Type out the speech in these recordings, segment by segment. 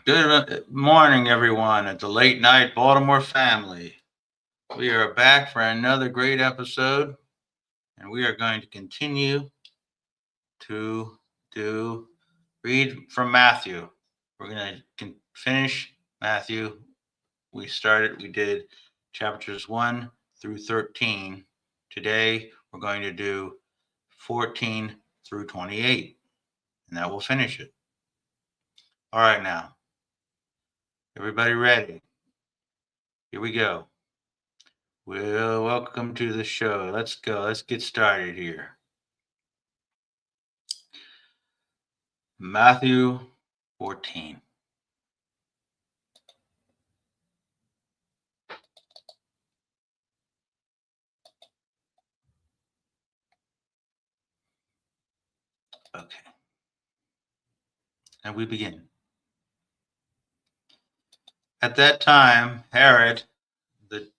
Good morning, everyone, at the late night Baltimore family. We are back for another great episode, and we are going to continue to read from Matthew. We're going to finish Matthew. We did chapters 1 through 13. Today, we're going to do 14 through 28, and that will finish it. All right, now, everybody ready? Here we go. Well, welcome to the show. Let's go. Let's get started here. Matthew 14. Okay. And we begin. At that time, Herod, the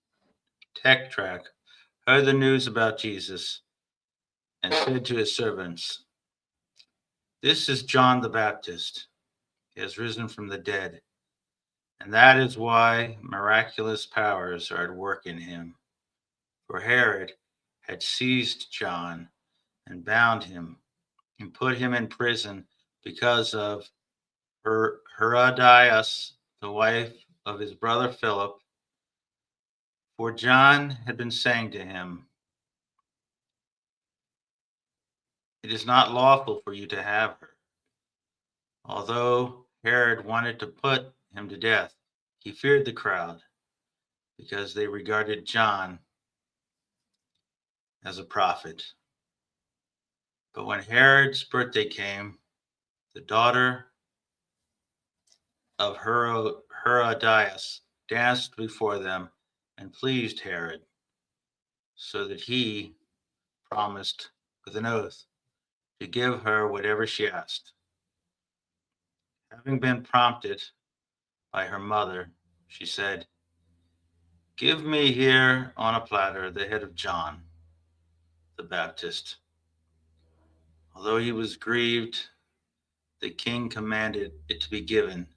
tetrarch, heard the news about Jesus and said to his servants, "This is John the Baptist. He has risen from the dead, and that is why miraculous powers are at work in him. For Herod had seized John and bound him and put him in prison because of Herodias, the wife of his brother Philip. For John had been saying to him, 'It is not lawful for you to have her.' Although Herod wanted to put him to death, he feared the crowd because they regarded John as a prophet. But when Herod's birthday came, the daughter of Herodias danced before them and pleased Herod, so that he promised with an oath to give her whatever she asked. Having been prompted by her mother, she said, 'Give me here on a platter the head of John the Baptist.' Although he was grieved, the king commanded it to be given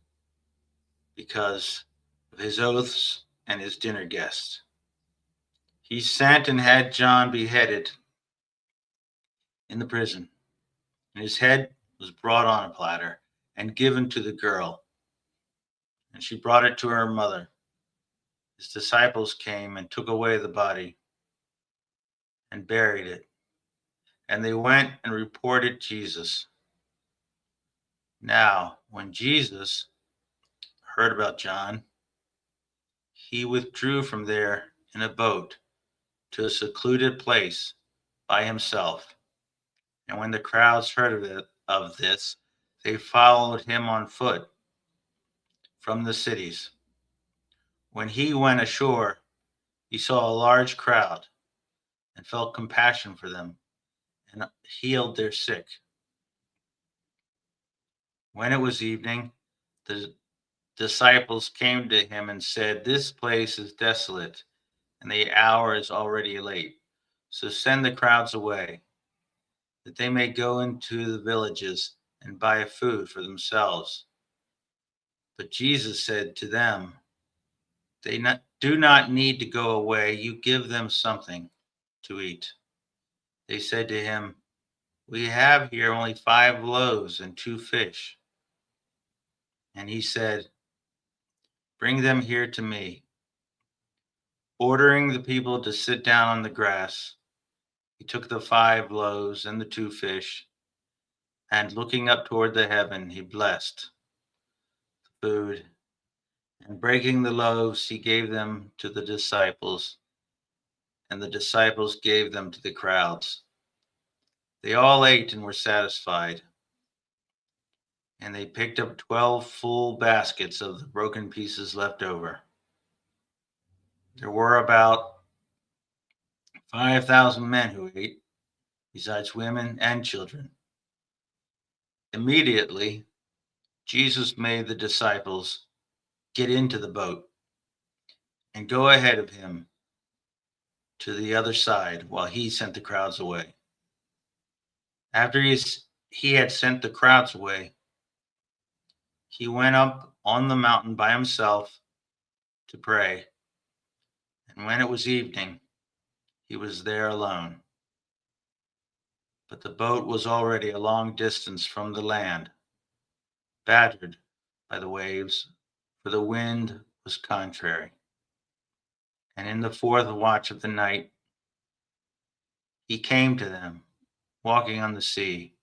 because of his oaths and his dinner guests. He sent and had John beheaded in the prison, and his head was brought on a platter and given to the girl, and she brought it to her mother. His disciples came and took away the body and buried it, and they went and reported Jesus. Now, when Jesus heard about John, he withdrew from there in a boat to a secluded place by himself. And when the crowds heard of this, they followed him on foot from the cities. When he went ashore, he saw a large crowd and felt compassion for them and healed their sick. When it was evening, the disciples came to him and said, 'This place is desolate, and the hour is already late. So send the crowds away, that they may go into the villages and buy food for themselves.' But Jesus said to them, do not need to go away. You give them something to eat." They said to him, "We have here only 5 loaves and 2 fish." And he said, "Bring them here to me." Ordering the people to sit down on the grass, he took the 5 loaves and the 2 fish, and looking up toward the heaven, he blessed the food, and breaking the loaves, he gave them to the disciples, and the disciples gave them to the crowds. They all ate and were satisfied, and they picked up 12 full baskets of the broken pieces left over. There were about 5,000 men who ate, besides women and children. Immediately, Jesus made the disciples get into the boat and go ahead of him to the other side while he sent the crowds away. After he had sent the crowds away, he went up on the mountain by himself to pray. And when it was evening, he was there alone. But the boat was already a long distance from the land, battered by the waves, for the wind was contrary. And in the fourth watch of the night, he came to them, walking on the sea.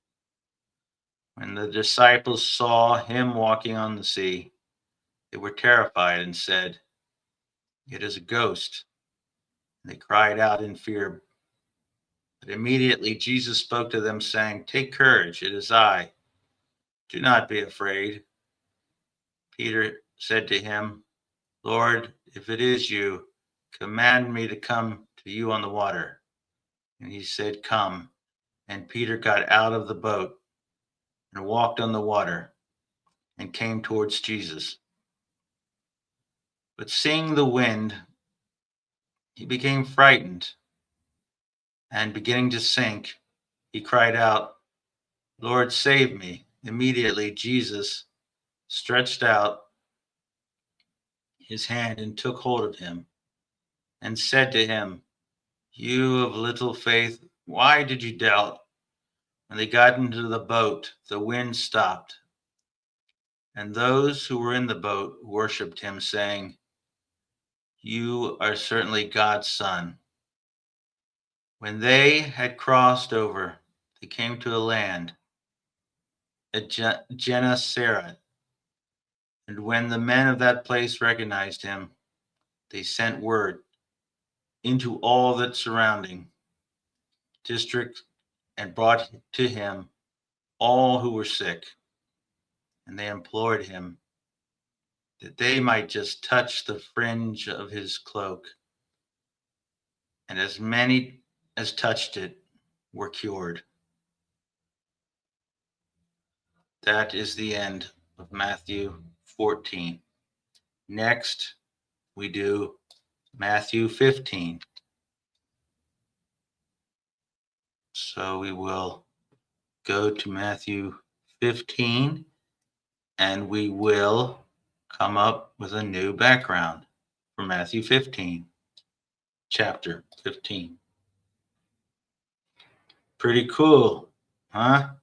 When the disciples saw him walking on the sea, they were terrified and said, "It is a ghost." And they cried out in fear. But immediately Jesus spoke to them, saying, "Take courage, it is I. Do not be afraid." Peter said to him, "Lord, if it is you, command me to come to you on the water." And he said, "Come." And Peter got out of the boat and walked on the water and came towards Jesus. But seeing the wind, he became frightened, and beginning to sink, he cried out, "Lord, save me." Immediately Jesus stretched out his hand and took hold of him and said to him, "You of little faith, why did you doubt?" When they got into the boat, the wind stopped, and those who were in the boat worshipped him, saying, "You are certainly God's son." When they had crossed over, they came to a land at Gennesaret. And when the men of that place recognized him, they sent word into all that surrounding district and brought to him all who were sick. And they implored him that they might just touch the fringe of his cloak. And as many as touched it were cured. That is the end of Matthew 14. Next, we do Matthew 15. So we will go to Matthew 15 and we will come up with a new background for Matthew 15, chapter 15. Pretty cool, huh?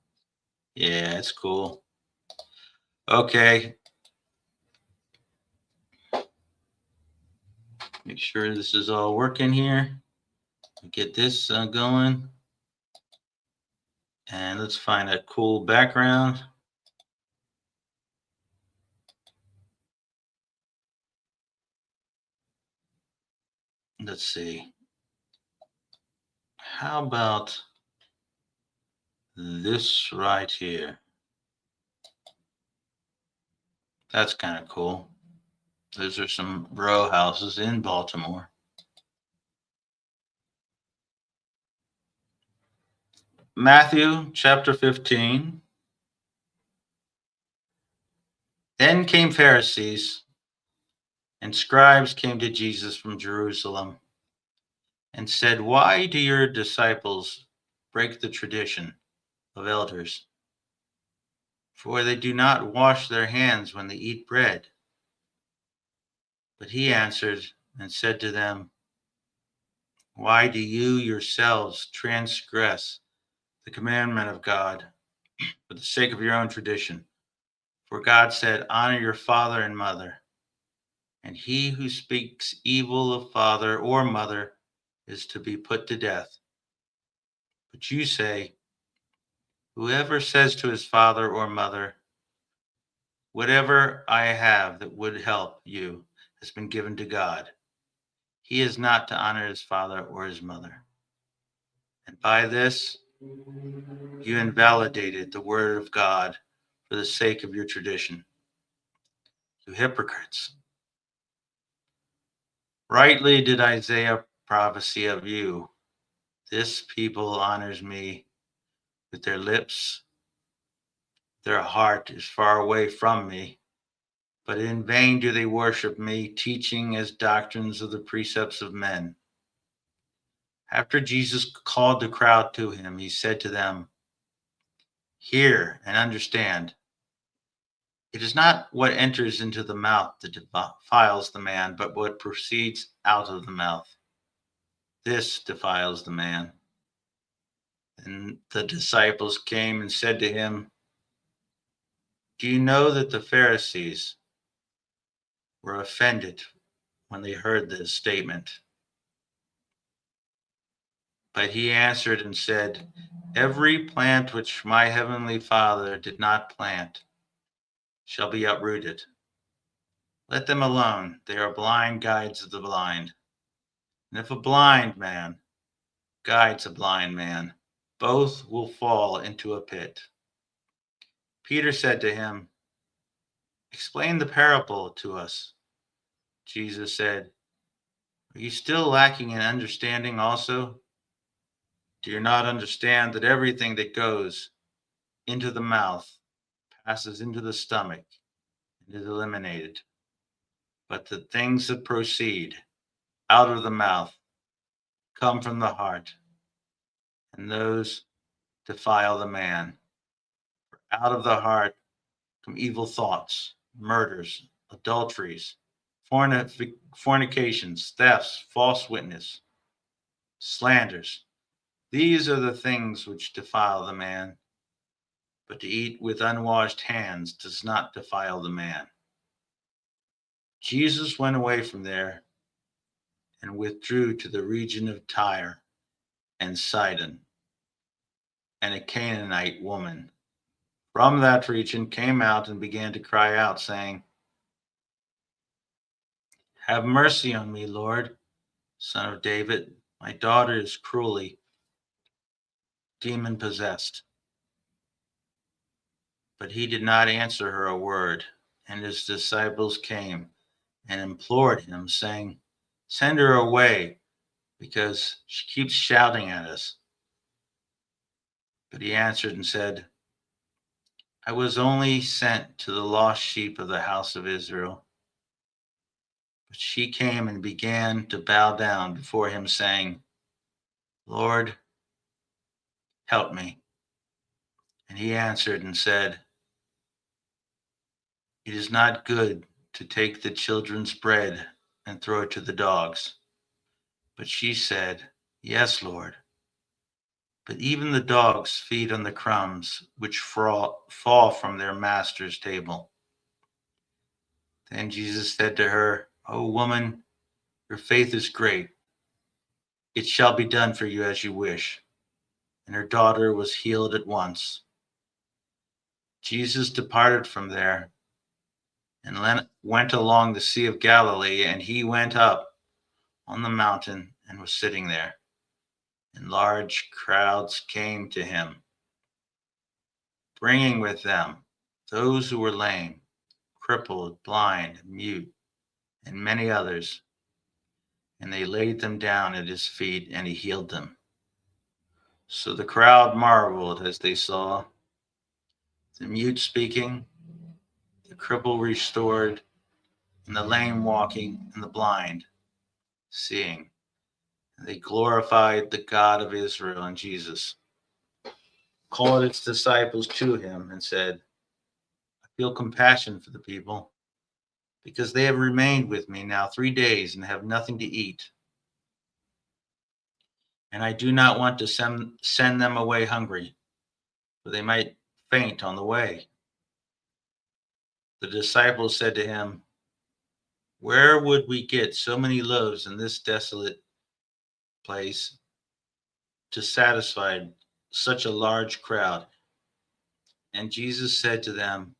Yeah, it's cool. Okay. Make sure this is all working here. Get this going. And let's find a cool background. Let's see. How about this right here? That's kind of cool. Those are some row houses in Baltimore. Matthew chapter 15. Then came Pharisees and scribes came to Jesus from Jerusalem and said, "Why do your disciples break the tradition of elders? For they do not wash their hands when they eat bread." But he answered and said to them, "Why do you yourselves transgress the commandment of God for the sake of your own tradition? For God said, 'Honor your father and mother,' and he who speaks evil of father or mother is to be put to death. But you say, 'Whoever says to his father or mother, whatever I have that would help you has been given to God,' he is not to honor his father or his mother. And by this you invalidated the word of God for the sake of your tradition. You hypocrites! Rightly did Isaiah prophesy of you. This people honors me with their lips. Their heart is far away from me, but in vain do they worship me, teaching as doctrines of the precepts of men." After Jesus called the crowd to him, he said to them, "Hear and understand. It is not what enters into the mouth that defiles the man, but what proceeds out of the mouth. This defiles the man. And the disciples came and said to him, "Do you know that the Pharisees were offended when they heard this statement?" But he answered and said, "Every plant which my heavenly Father did not plant shall be uprooted. Let them alone. They are blind guides of the blind. And if a blind man guides a blind man, both will fall into a pit." Peter said to him, "Explain the parable to us." Jesus said, "Are you still lacking in understanding also? Do you not understand that everything that goes into the mouth passes into the stomach and is eliminated? But the things that proceed out of the mouth come from the heart, and those defile the man. For out of the heart come evil thoughts, murders, adulteries, fornications, thefts, false witness, slanders. These are the things which defile the man. But to eat with unwashed hands does not defile the man. Jesus went away from there and withdrew to the region of Tyre and Sidon. And a Canaanite woman from that region came out and began to cry out, saying, "Have mercy on me, Lord, Son of David. My daughter is cruelly demon possessed." But he did not answer her a word. And his disciples came and implored him, saying, "Send her away, because she keeps shouting at us." But he answered and said, "I was only sent to the lost sheep of the house of Israel." But she came and began to bow down before him, saying, "Lord, help me." And he answered and said, "It is not good to take the children's bread and throw it to the dogs." But she said, "Yes, Lord. But even the dogs feed on the crumbs which fall from their master's table." Then Jesus said to her, "O woman, your faith is great. It shall be done for you as you wish." And her daughter was healed at once. Jesus departed from there and went along the Sea of Galilee, and he went up on the mountain and was sitting there. And large crowds came to him, bringing with them those who were lame, crippled, blind, mute, and many others. And they laid them down at his feet, and he healed them. So the crowd marveled as they saw the mute speaking, the cripple restored, and the lame walking, and the blind seeing. And they glorified the God of Israel. And Jesus called its disciples to him and said, "I feel compassion for the people, because they have remained with me now 3 days and have nothing to eat. And I do not want to send them away hungry, for they might faint on the way." The disciples said to him, "Where would we get so many loaves in this desolate place to satisfy such a large crowd?" And Jesus said to them,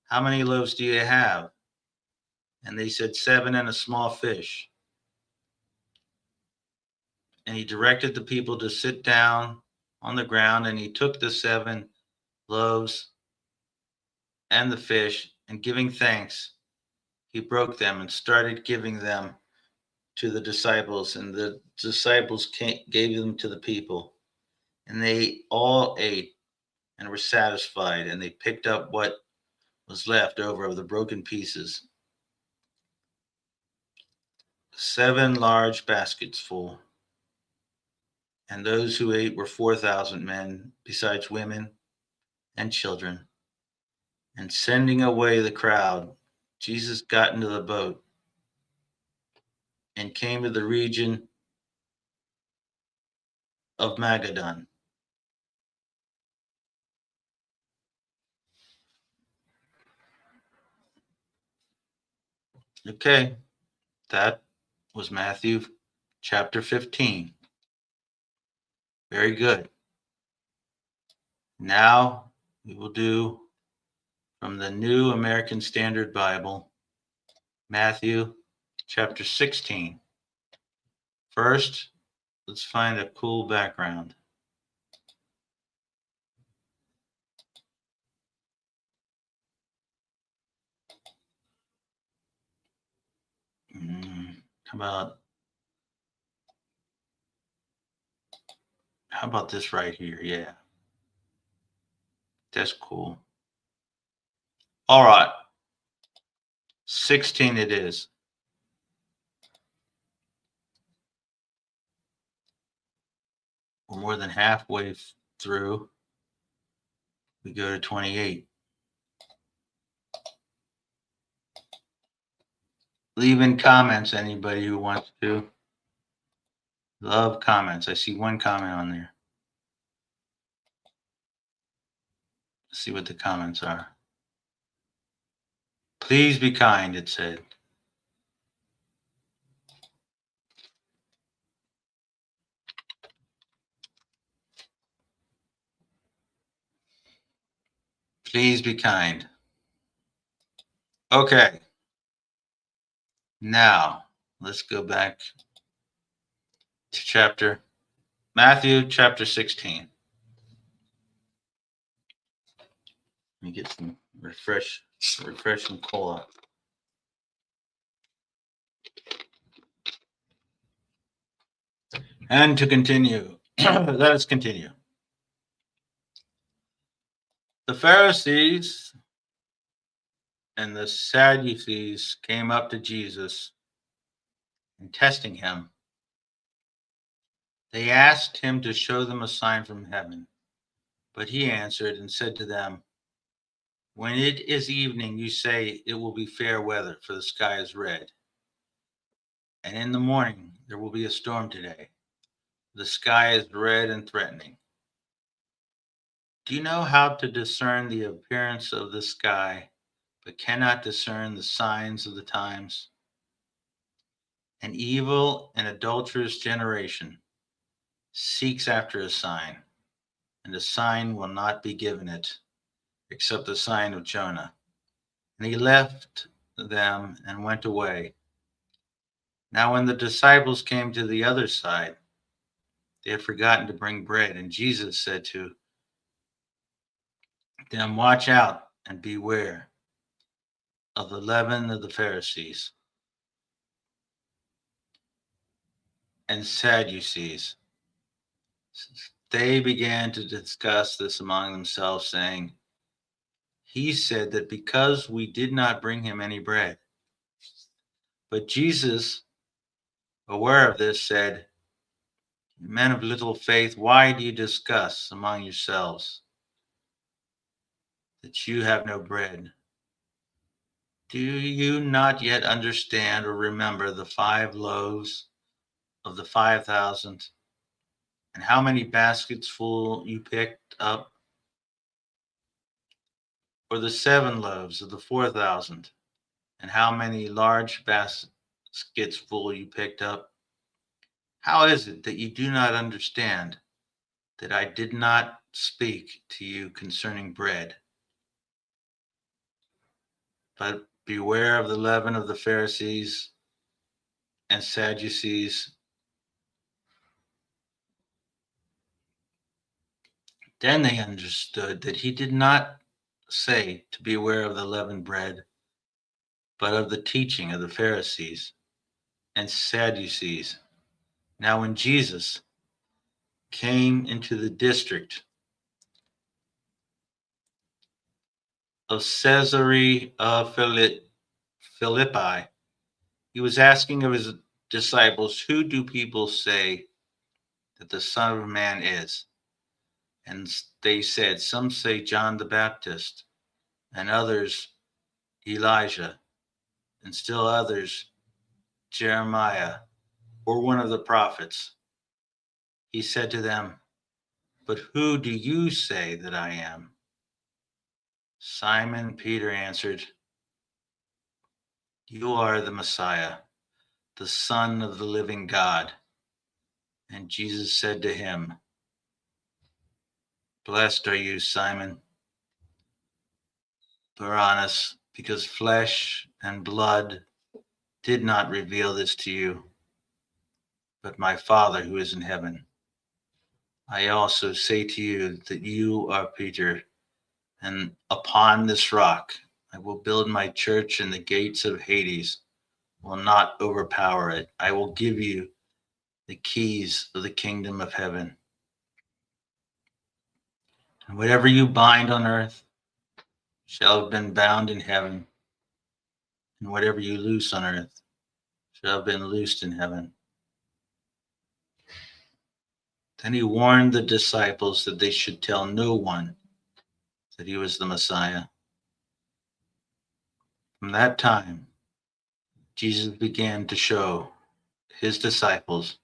"How many loaves do you have?" And they said, "7 and a small fish." And he directed the people to sit down on the ground, and he took the 7 loaves and the fish, and giving thanks, he broke them and started giving them to the disciples, and the disciples gave them to the people. And they all ate and were satisfied, and they picked up what was left over of the broken pieces, 7 large baskets full. And those who ate were 4,000 men, besides women and children. And sending away the crowd, Jesus got into the boat and came to the region of Magadan. Okay, that was Matthew chapter 15. Very good. Now we will do from the New American Standard Bible, Matthew chapter 16. First, let's find a cool background. How about this right here? Yeah, that's cool. All right, 16 it is. We're more than halfway through. We go to 28. Leave in comments, anybody who wants to. Love comments. I see one comment on there. Let's see what the comments are. Please be kind, it said. Please be kind. Okay. Now, let's go back to Matthew chapter 16. Let me get some refreshing cola. And to continue, let us continue. The Pharisees and the Sadducees came up to Jesus and testing him. They asked him to show them a sign from heaven. But he answered and said to them, when it is evening, you say it will be fair weather, for the sky is red. And in the morning, there will be a storm today. The sky is red and threatening. Do you know how to discern the appearance of the sky, but cannot discern the signs of the times? An evil and adulterous generation seeks after a sign, and a sign will not be given it, except the sign of Jonah. And he left them and went away. Now, when the disciples came to the other side, they had forgotten to bring bread. And Jesus said to them, watch out and beware of the leaven of the Pharisees and Sadducees. They began to discuss this among themselves, saying, he said that because we did not bring him any bread. But Jesus, aware of this, said, men of little faith, why do you discuss among yourselves that you have no bread? Do you not yet understand or remember the 5 loaves of the 5,000 and how many baskets full you picked up? Or the 7 loaves of the 4,000 and how many large baskets full you picked up? How is it that you do not understand that I did not speak to you concerning bread? But beware of the leaven of the Pharisees and Sadducees. Then they understood that he did not say to beware of the leavened bread, but of the teaching of the Pharisees and Sadducees. Now, when Jesus came into the district of Caesarea of Philippi, he was asking of his disciples, who do people say that the Son of Man is? And they said, some say John the Baptist, and others Elijah, and still others Jeremiah or one of the prophets. He said to them, "But who do you say that I am?" Simon Peter answered, "You are the Messiah, the Son of the living God." And Jesus said to him, "Blessed are you, Simon Barnabas, because flesh and blood did not reveal this to you, but my Father who is in heaven. I also say to you that you are Peter, and upon this rock I will build my church, and the gates of Hades will not overpower it. I will give you the keys of the kingdom of heaven. And whatever you bind on earth shall have been bound in heaven, and whatever you loose on earth shall have been loosed in heaven." Then he warned the disciples that they should tell no one that he was the Messiah. From that time, Jesus began to show his disciples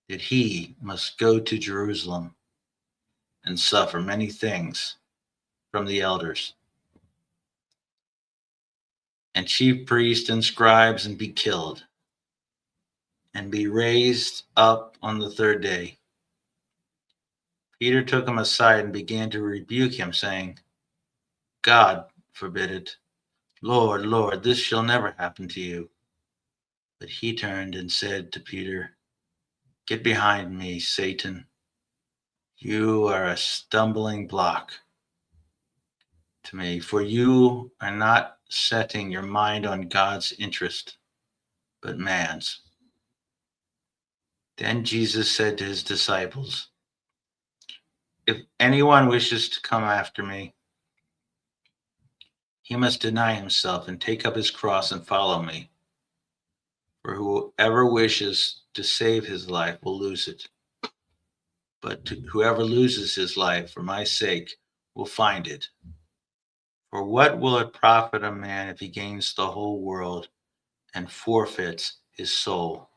that he must go to Jerusalem and suffer many things from the elders and chief priests and scribes, and be killed, and be raised up on the third day. Peter took him aside and began to rebuke him, saying, "God forbid it. Lord, Lord, this shall never happen to you." But he turned and said to Peter, "Get behind me, Satan. You are a stumbling block to me, for you are not setting your mind on God's interest, but man's." Then Jesus said to his disciples, "If anyone wishes to come after me, he must deny himself and take up his cross and follow me. For whoever wishes to save his life will lose it. But whoever loses his life for my sake will find it. For what will it profit a man if he gains the whole world and forfeits his soul?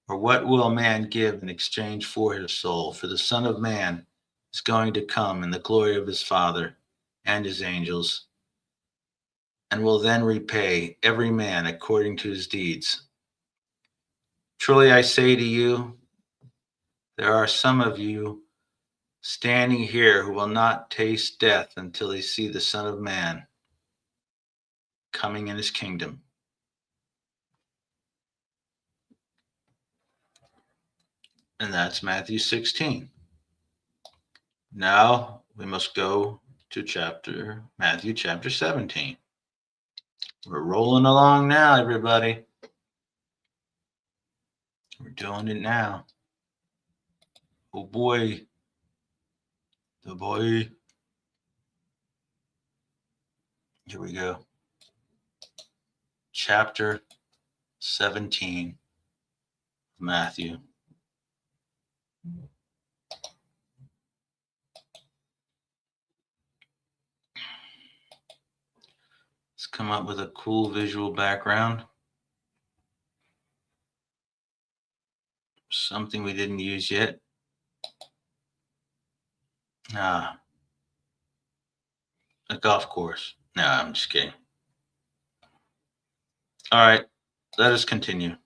Or what will a man give in exchange for his soul? For the Son of Man is going to come in the glory of his Father and his angels, and will then repay every man according to his deeds. Truly I say to you, there are some of you standing here who will not taste death until they see the Son of Man coming in his kingdom." And that's Matthew 16. Now we must go to Matthew chapter 17. We're rolling along now, everybody. We're doing it now. Oh boy. The boy. Here we go. Chapter 17, Matthew. Let's come up with a cool visual background. Something we didn't use yet. A golf course. No, I'm just kidding. All right, let us continue.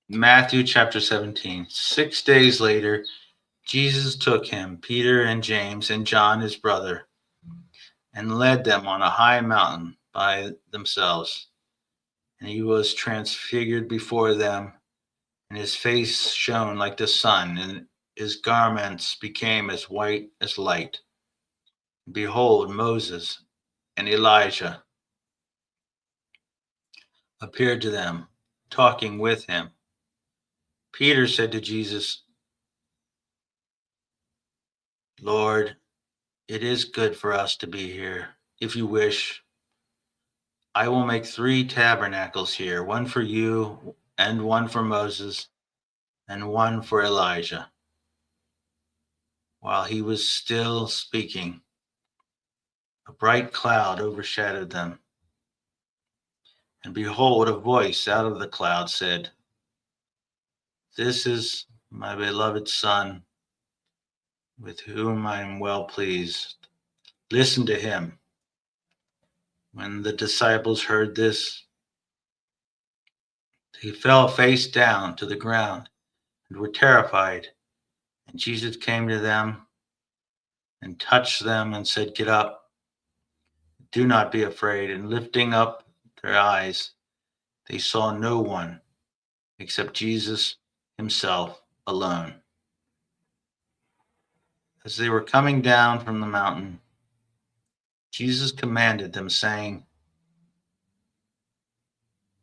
Matthew chapter 17. 6 days later, Jesus took him, Peter and James and John his brother, and led them on a high mountain by themselves. And he was transfigured before them, and his face shone like the sun, and his garments became as white as light. Behold, Moses and Elijah appeared to them, talking with him. Peter said to Jesus, "Lord, it is good for us to be here. If you wish, I will make 3 tabernacles here, one for you and one for Moses and one for Elijah. While he was still speaking, a bright cloud overshadowed them. And behold, a voice out of the cloud said, "This is my beloved Son, with whom I am well pleased. Listen to him." When the disciples heard this, they fell face down to the ground and were terrified. And Jesus came to them and touched them and said, "Get up, do not be afraid." And lifting up their eyes, they saw no one except Jesus himself alone. As they were coming down from the mountain, Jesus commanded them, saying,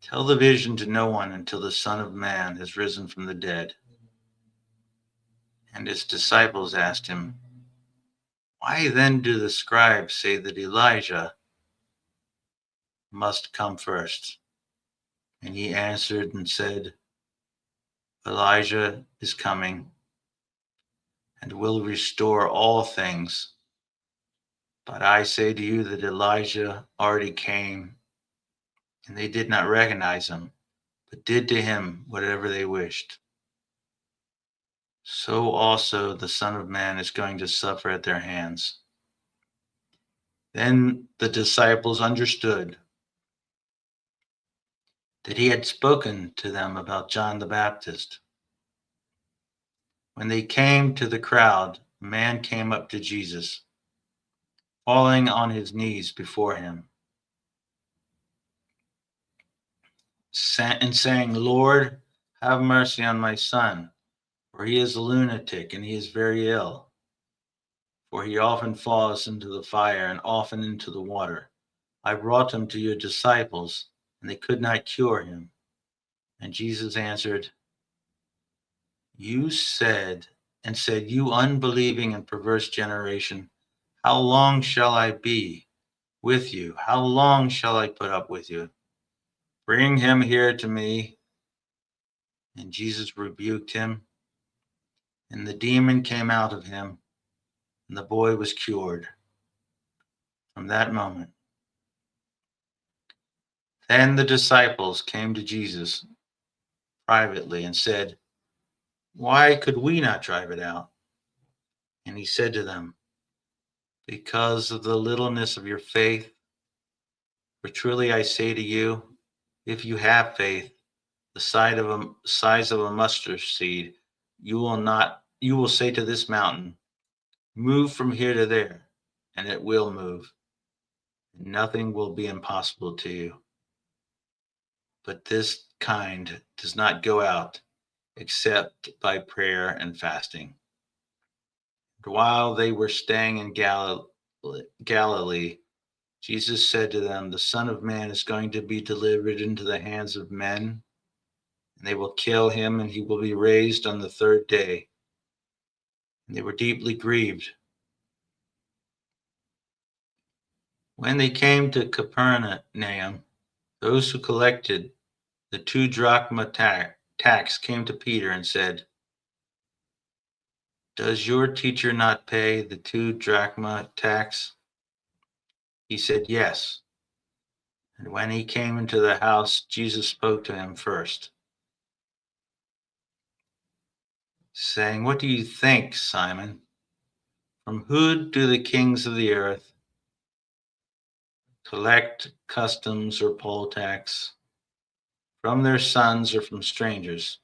"Tell the vision to no one until the Son of Man has risen from the dead." And his disciples asked him, "Why then do the scribes say that Elijah must come first?" And he answered and said, "Elijah is coming and will restore all things. But I say to you that Elijah already came, and they did not recognize him, but did to him whatever they wished. So also the Son of Man is going to suffer at their hands." Then the disciples understood that he had spoken to them about John the Baptist. When they came to the crowd, a man came up to Jesus, falling on his knees before him, and saying, "Lord, have mercy on my son, for he is a lunatic and he is very ill. For he often falls into the fire and often into the water. I brought him to your disciples, and they could not cure him." And Jesus answered, "You said, you unbelieving and perverse generation, how long shall I be with you? How long shall I put up with you? Bring him here to me." And Jesus rebuked him, and the demon came out of him, and the boy was cured from that moment. Then the disciples came to Jesus privately and said, "Why could we not drive it out?" And he said to them, "Because of the littleness of your faith. For truly I say to you, if you have faith the size of a mustard seed, you will say to this mountain, 'Move from here to there,' and it will move. Nothing will be impossible to you." But this kind does not go out except by prayer and fasting. And while they were staying in Galilee, Jesus said to them, "The Son of Man is going to be delivered into the hands of men, and they will kill him, and he will be raised on the third day." And they were deeply grieved. When they came to Capernaum, those who collected the 2 drachma tax came to Peter and said, "Does your teacher not pay the 2 drachma tax?" He said, "Yes." And when he came into the house, Jesus spoke to him first, saying, "What do you think, Simon? From who do the kings of the earth collect customs or poll tax? From their sons or from strangers?"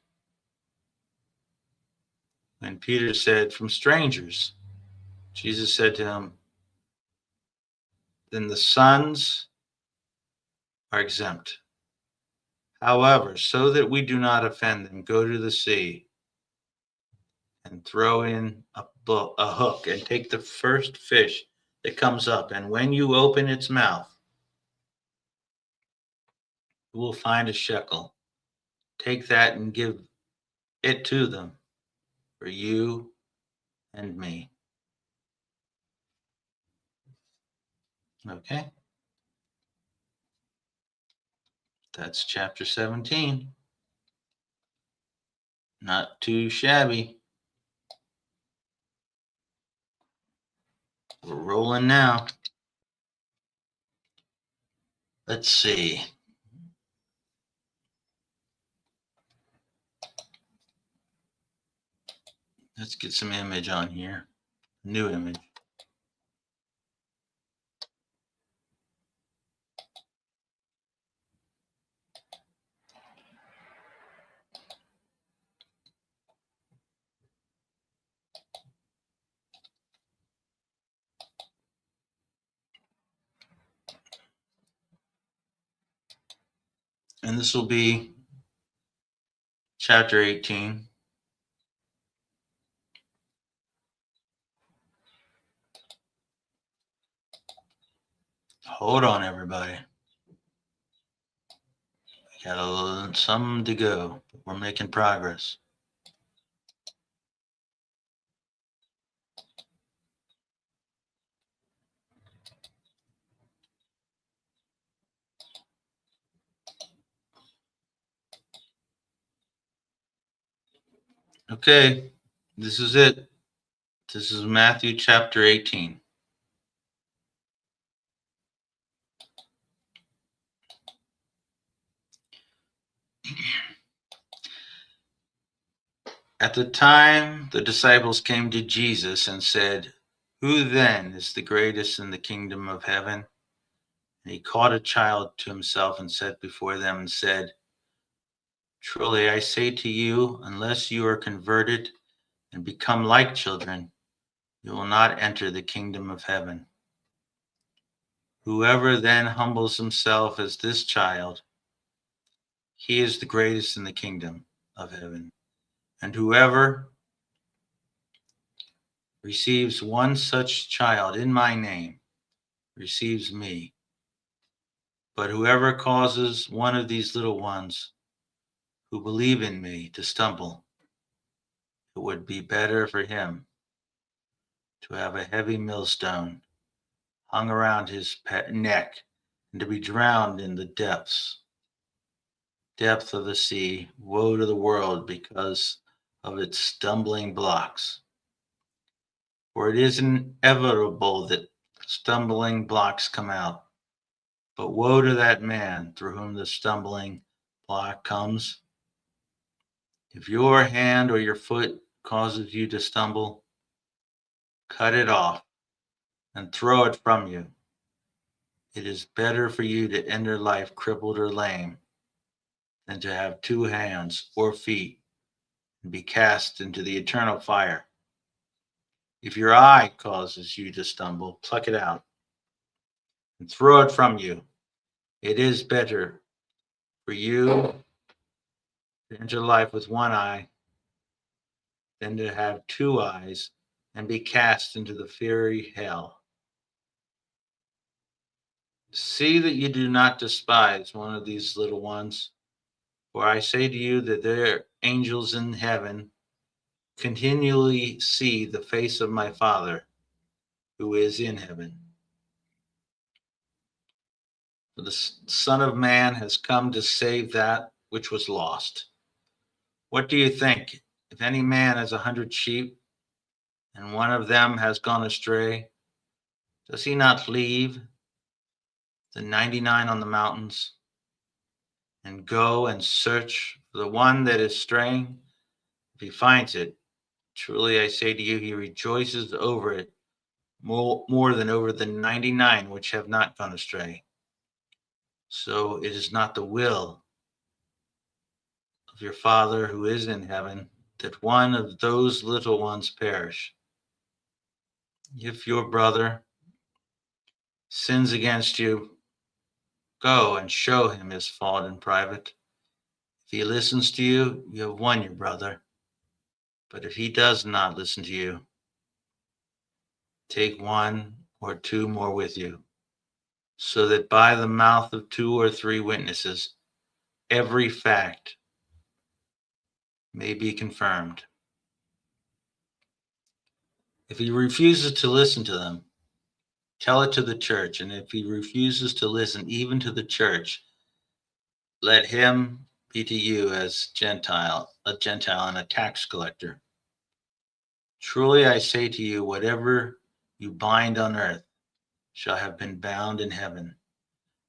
When Peter said, "From strangers," Jesus said to him, "Then the sons are exempt. However, so that we do not offend them, go to the sea and throw in a hook and take the first fish that comes up. And when you open its mouth, you will find a shekel. Take that and give it to them for you and me." Okay, that's chapter 17. Not too shabby. We're rolling now. Let's see. Let's get some image on here. New image. And this will be chapter 18. Hold on, everybody. We got a little some to go. We're making progress. Okay, this is it. This is Matthew chapter 18. At the time, the disciples came to Jesus and said, "Who then is the greatest in the kingdom of heaven?" And he called a child to himself and set before them and said, "Truly I say to you, unless you are converted and become like children, you will not enter the kingdom of heaven. Whoever then humbles himself as this child, he is the greatest in the kingdom of heaven. And whoever receives one such child in my name receives me. But whoever causes one of these little ones who believe in me to stumble, it would be better for him to have a heavy millstone hung around his neck and to be drowned in the depth of the sea. Woe to the world because of its stumbling blocks. For it is inevitable that stumbling blocks come out. But woe to that man through whom the stumbling block comes. If your hand or your foot causes you to stumble, cut it off and throw it from you. It is better for you to enter life crippled or lame than to have two hands or feet and be cast into the eternal fire. If your eye causes you to stumble, pluck it out and throw it from you. It is better for you to enter life with one eye than to have two eyes and be cast into the fiery hell. See that you do not despise one of these little ones, for I say to you that their angels in heaven continually see the face of my Father who is in heaven. For the Son of Man has come to save that which was lost. What do you think? If any man has 100 sheep, and one of them has gone astray, does he not leave the 99 on the mountains and go and search for the one that is straying? If he finds it, truly I say to you, he rejoices over it more than over the 99 which have not gone astray. So it is not the will of your Father who is in heaven that one of those little ones perish. If your brother sins against you, go and show him his fault in private. If he listens to you, you have won your brother. But if he does not listen to you, take one or two more with you, so that by the mouth of two or three witnesses, every fact may be confirmed. If he refuses to listen to them, tell it to the church. And if he refuses to listen even to the church, let him be to you as a Gentile and a tax collector. Truly I say to you, whatever you bind on earth shall have been bound in heaven,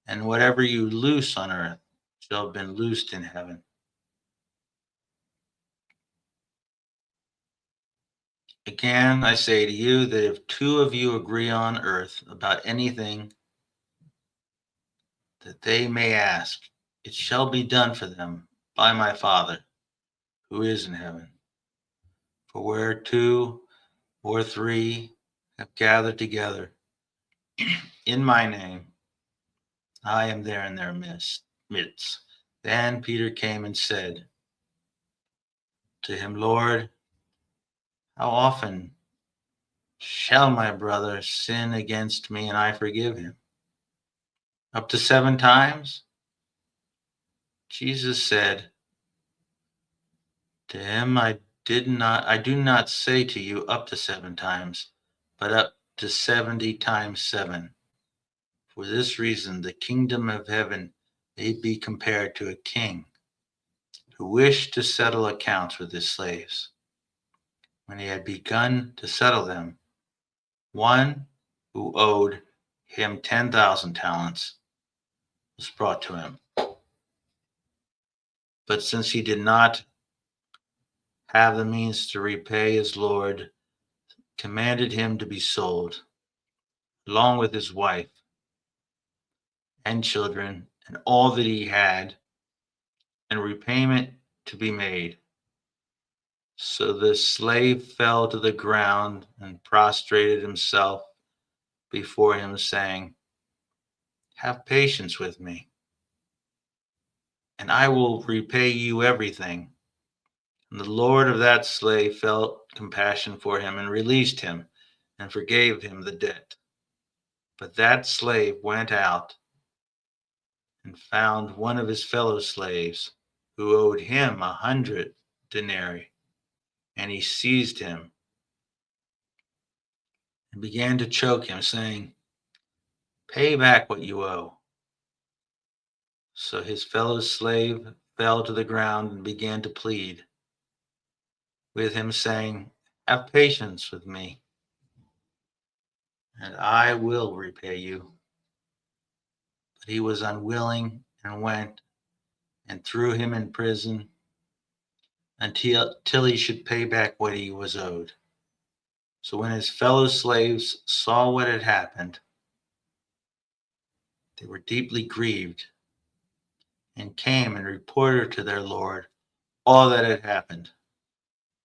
and whatever you loose on earth shall have been loosed in heaven. Again, I say to you that if two of you agree on earth about anything that they may ask, it shall be done for them by my Father who is in heaven. For where two or three have gathered together in my name, I am there in their midst. Then Peter came and said to him, Lord, how often shall my brother sin against me and I forgive him? Up to 7 times? Jesus said to him, I do not say to you up to 7 times, but up to 70 times 7. For this reason, the kingdom of heaven may be compared to a king who wished to settle accounts with his slaves. When he had begun to settle them, one who owed him 10,000 talents was brought to him. But since he did not have the means to repay, his Lord commanded him to be sold, along with his wife and children and all that he had, and repayment to be made. So the slave fell to the ground and prostrated himself before him, saying, have patience with me, and I will repay you everything. And the Lord of that slave felt compassion for him and released him and forgave him the debt. But that slave went out and found one of his fellow slaves who owed him 100 denarii, and he seized him and began to choke him, saying, pay back what you owe. So his fellow slave fell to the ground and began to plead with him, saying, have patience with me, and I will repay you. But he was unwilling and went and threw him in prison until he should pay back what he was owed. So when his fellow slaves saw what had happened, they were deeply grieved and came and reported to their Lord all that had happened.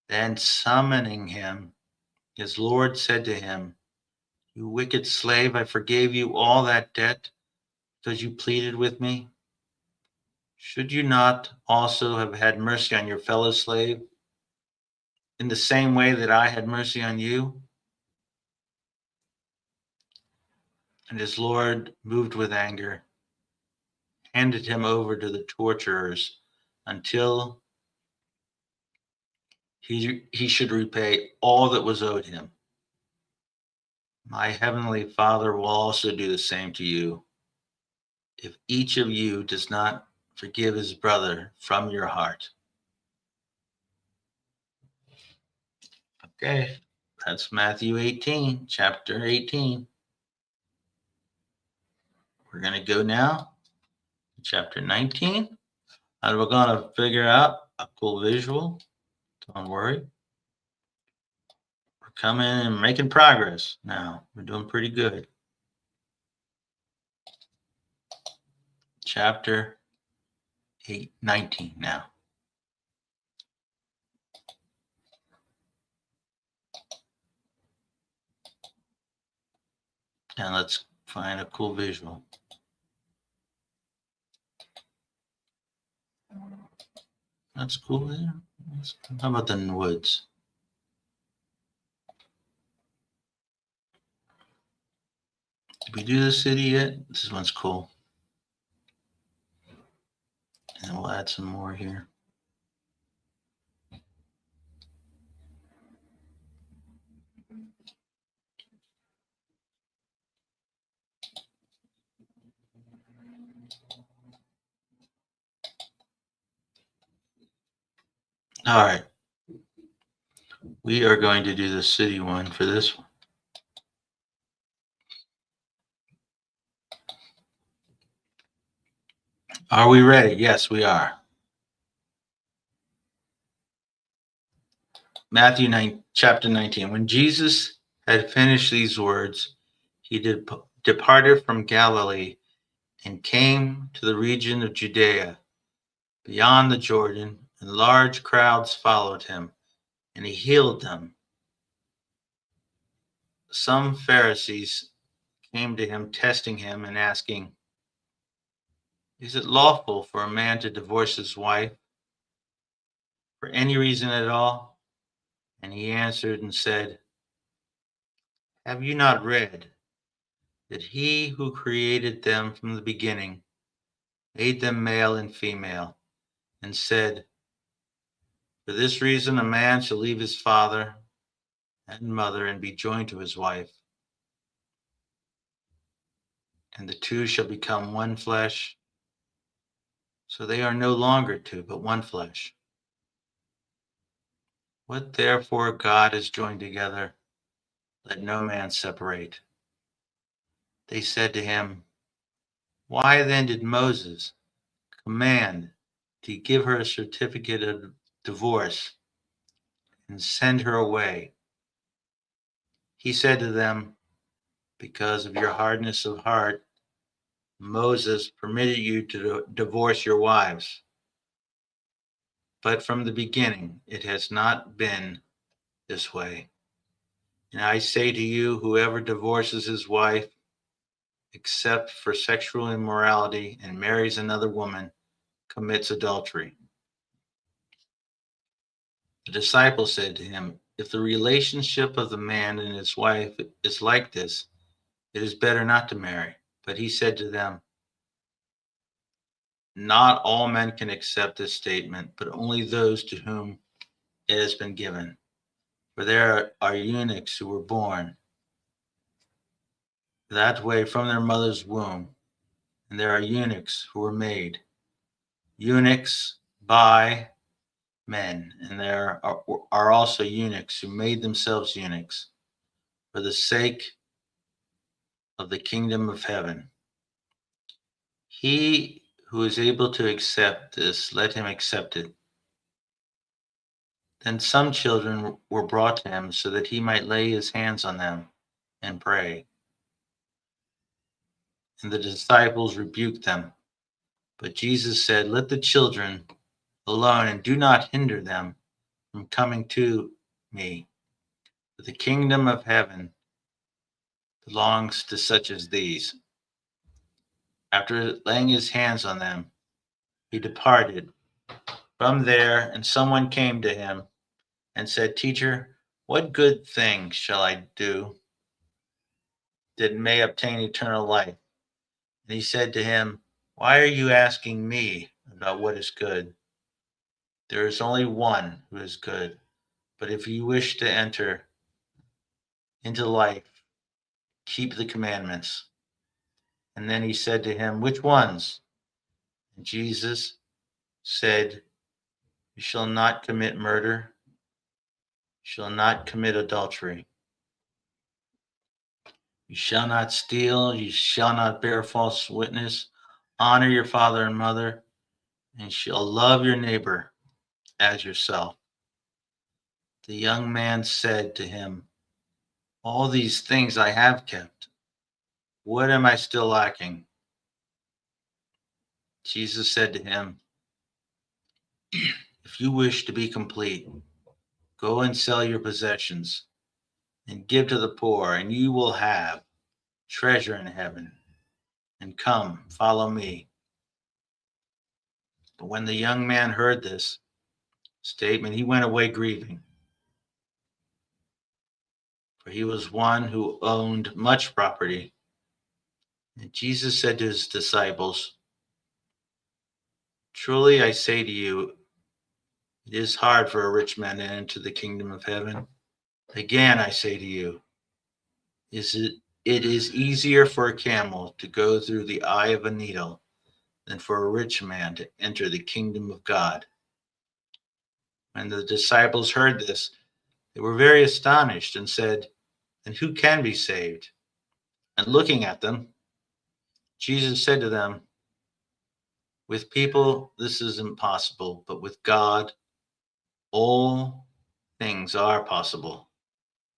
Then summoning him, his Lord said to him, you wicked slave, I forgave you all that debt because you pleaded with me. Should you not also have had mercy on your fellow slave in the same way that I had mercy on you? And his Lord, moved with anger, handed him over to the torturers until he should repay all that was owed him. My heavenly Father will also do the same to you if each of you does not forgive his brother from your heart. Okay, that's Matthew 18, chapter 18. We're going to go now to chapter 19, and we're going to figure out a cool visual. Don't worry. We're coming and making progress now. We're doing pretty good. Chapter 19 now. And let's find a cool visual. That's cool there. How about the woods? Did we do the city yet? This one's cool. And we'll add some more here. All right. We are going to do the city one for this one. Are we ready? Yes, we are. Matthew 9, chapter 19. When Jesus had finished these words, he departed from Galilee and came to the region of Judea beyond the Jordan, and large crowds followed him, and he healed them. Some Pharisees came to him, testing him and asking, "Is it lawful for a man to divorce his wife for any reason at all?" And he answered and said, "Have you not read that he who created them from the beginning made them male and female, and said, 'For this reason a man shall leave his father and mother and be joined to his wife, and the two shall become one flesh'? So they are no longer two, but one flesh. What therefore God has joined together, let no man separate." They said to him, "Why then did Moses command to give her a certificate of divorce and send her away?" He said to them, "Because of your hardness of heart, Moses permitted you to divorce your wives. But from the beginning, it has not been this way. And I say to you, whoever divorces his wife, except for sexual immorality, and marries another woman, commits adultery." The disciples said to him, "If the relationship of the man and his wife is like this, it is better not to marry." But he said to them, "Not all men can accept this statement, but only those to whom it has been given. For there are eunuchs who were born that way from their mother's womb, and there are eunuchs who were made eunuchs by men, and there are also eunuchs who made themselves eunuchs for the sake of the kingdom of heaven. He who is able to accept this, let him accept it." Then some children were brought to him so that he might lay his hands on them and pray. And the disciples rebuked them. But Jesus said, "Let the children alone, and do not hinder them from coming to me. For the kingdom of heaven belongs to such as these." After laying his hands on them, he departed from there, and someone came to him and said, "Teacher, what good thing shall I do that may obtain eternal life?" And he said to him, "Why are you asking me about what is good? There is only one who is good. But if you wish to enter into life, keep the commandments." And then he said to him, "Which ones?" And Jesus said, "You shall not commit murder, you shall not commit adultery, you shall not steal, you shall not bear false witness, honor your father and mother, and you shall love your neighbor as yourself." The young man said to him, "All these things I have kept. What am I still lacking?" Jesus said to him, "If you wish to be complete, go and sell your possessions and give to the poor, and you will have treasure in heaven. And come, follow me." But when the young man heard this statement, he went away grieving, for he was one who owned much property. And Jesus said to his disciples, "Truly I say to you, it is hard for a rich man to enter the kingdom of heaven. Again, I say to you, it is easier for a camel to go through the eye of a needle than for a rich man to enter the kingdom of God." When the disciples heard this, they were very astonished and said, "And who can be saved?" And looking at them, Jesus said to them, "With people this is impossible, but with God all things are possible."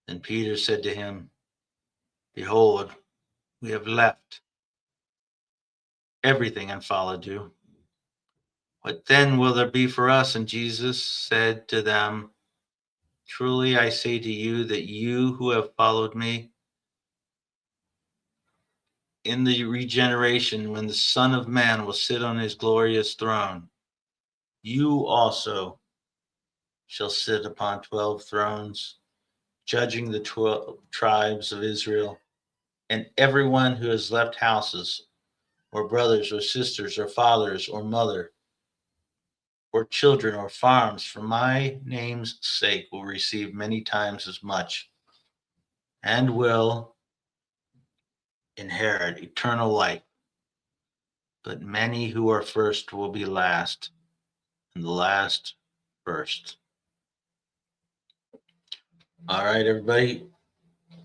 Then Peter said to him, "Behold, we have left everything and followed you. What then will there be for us?" And Jesus said to them, "Truly I say to you that you who have followed me, in the regeneration, when the Son of Man will sit on his glorious throne, you also shall sit upon 12 thrones, judging the 12 tribes of Israel. And everyone who has left houses, or brothers, or sisters, or fathers, or mother, or children, or farms, for my name's sake, will receive many times as much, and will inherit eternal life. But many who are first will be last, and the last first." All right, everybody.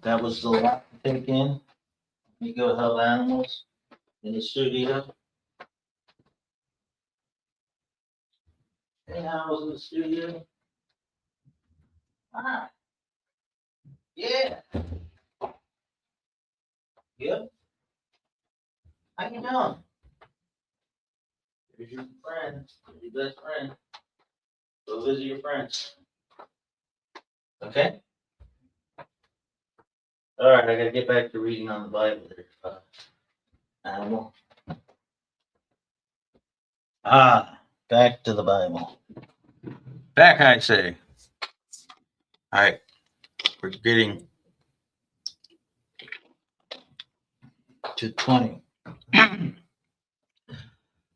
That was the lot to take in. We go help animals in the studio. Hey, animals in the studio. Ah, yeah. Yep. How you doing? Here's your friend, your best friend. Go visit your friends. Okay? All right, I gotta get back to reading on the Bible there, animal. Back to the Bible. Back, I say. All right, we're getting to 20.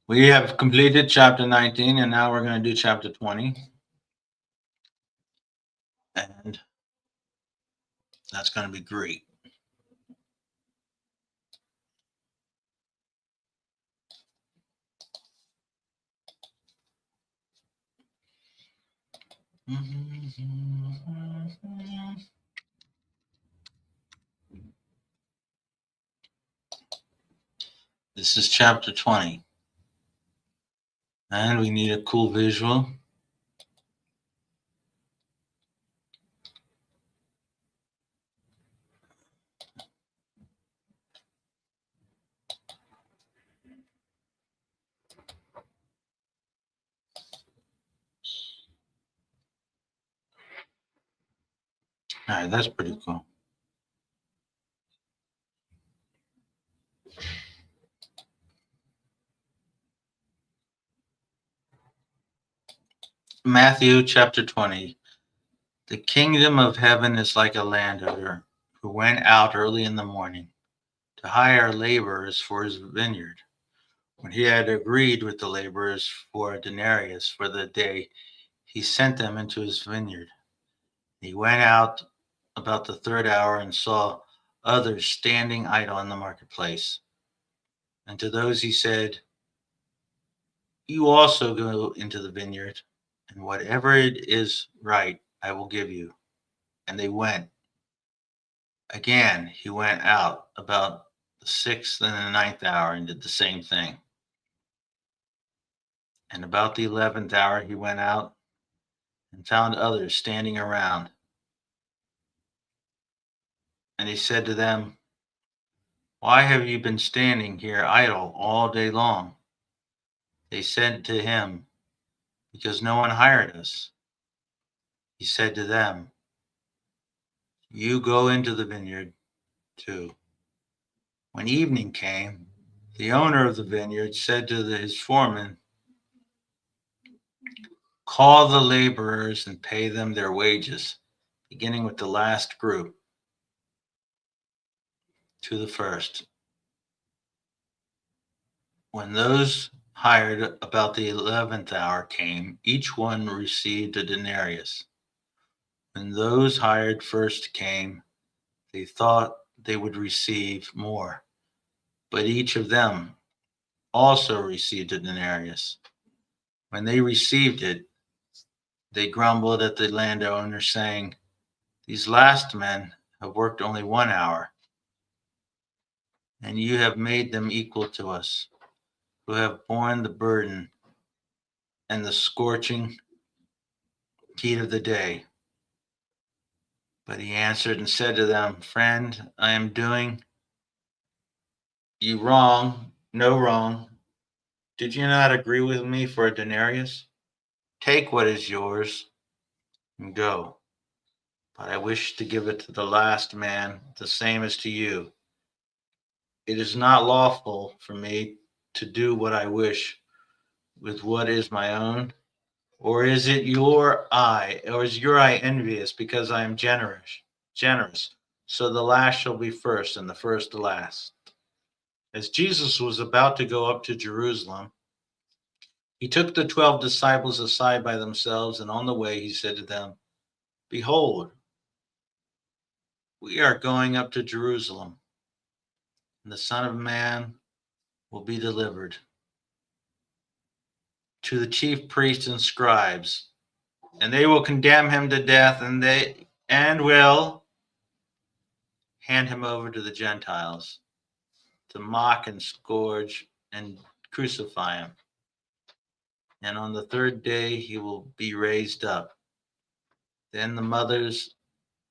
We have completed chapter 19, and now we're going to do chapter 20. And that's going to be great. This is chapter 20. And we need a cool visual. All right, that's pretty cool. Matthew chapter 20. The kingdom of heaven is like a landowner who went out early in the morning to hire laborers for his vineyard. When he had agreed with the laborers for a denarius for the day, he sent them into his vineyard. He went out about the third hour and saw others standing idle in the marketplace. And to those he said, "You also go into the vineyard, and whatever it is right, I will give you." And they went. Again, he went out about the sixth and the ninth hour and did the same thing. And about the 11th hour, he went out and found others standing around. And he said to them, "Why have you been standing here idle all day long?" They said to him, "Because no one hired us." He said to them, "You go into the vineyard too." When evening came, the owner of the vineyard said to his foreman, "Call the laborers and pay them their wages, beginning with the last group to the first." When those hired about the 11th hour came, each one received a denarius. When those hired first came, they thought they would receive more, but each of them also received a denarius. When they received it, They grumbled at the landowner, saying, "These last men have worked only 1 hour, and you have made them equal to us, who have borne the burden and the scorching heat of the day." But he answered and said to them, "Friend, I am doing you wrong, no wrong. Did you not agree with me for a denarius? Take what is yours and go. But I wish to give it to the last man, the same as to you. It is not lawful for me to do what I wish with what is my own. Or is your eye envious because I am generous? So the last shall be first, and the first the last." As Jesus was about to go up to Jerusalem, he took the 12 disciples aside by themselves, and on the way he said to them, "Behold, we are going up to Jerusalem, and the Son of Man will be delivered to the chief priests and scribes, and they will condemn him to death, and will hand him over to the Gentiles to mock and scourge and crucify him. And on the third day he will be raised up." Then the mothers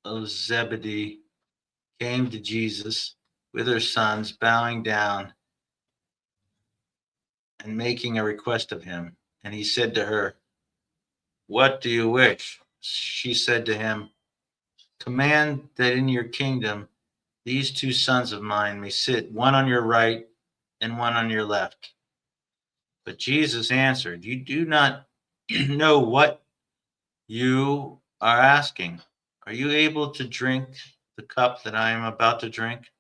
of Zebedee came to Jesus with her sons, bowing down and making a request of him. And he said to her, "What do you wish?" She said to him, "Command that in your kingdom these two sons of mine may sit, one on your right and one on your left." But Jesus answered, "You do not know what you are asking. Are you able to drink the cup that I am about to drink?"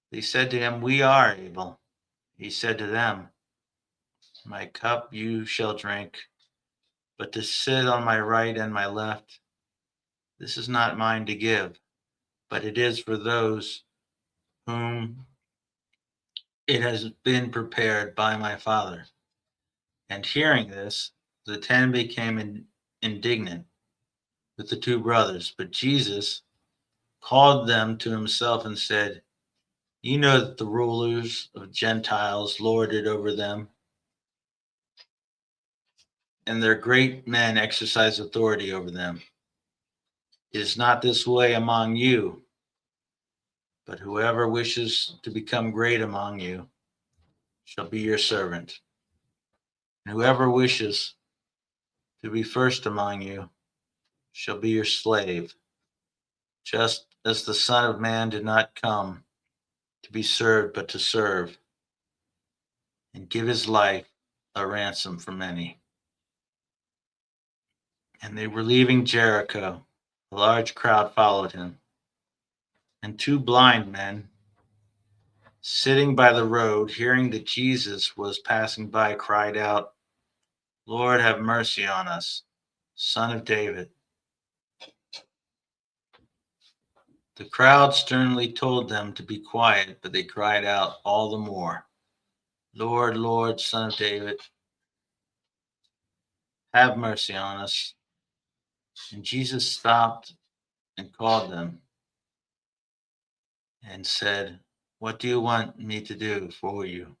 They said to him, "We are able." He said to them, "My cup you shall drink, but to sit on my right and my left, this is not mine to give, but it is for those whom it has been prepared by my Father." And hearing this, the 10 became indignant with the two brothers. But Jesus called them to himself and said, "You know that the rulers of Gentiles lord it over them, and their great men exercise authority over them. It is not this way among you, but whoever wishes to become great among you shall be your servant. And whoever wishes to be first among you shall be your slave, just as the Son of Man did not come to be served, but to serve and give his life a ransom for many." And they were leaving Jericho. A large crowd followed him, and two blind men, sitting by the road, hearing that Jesus was passing by, cried out, "Lord, have mercy on us, Son of David." The crowd sternly told them to be quiet, but they cried out all the more, "Lord, Lord, Son of David, have mercy on us." And Jesus stopped and called them and said, "What do you want me to do for you?"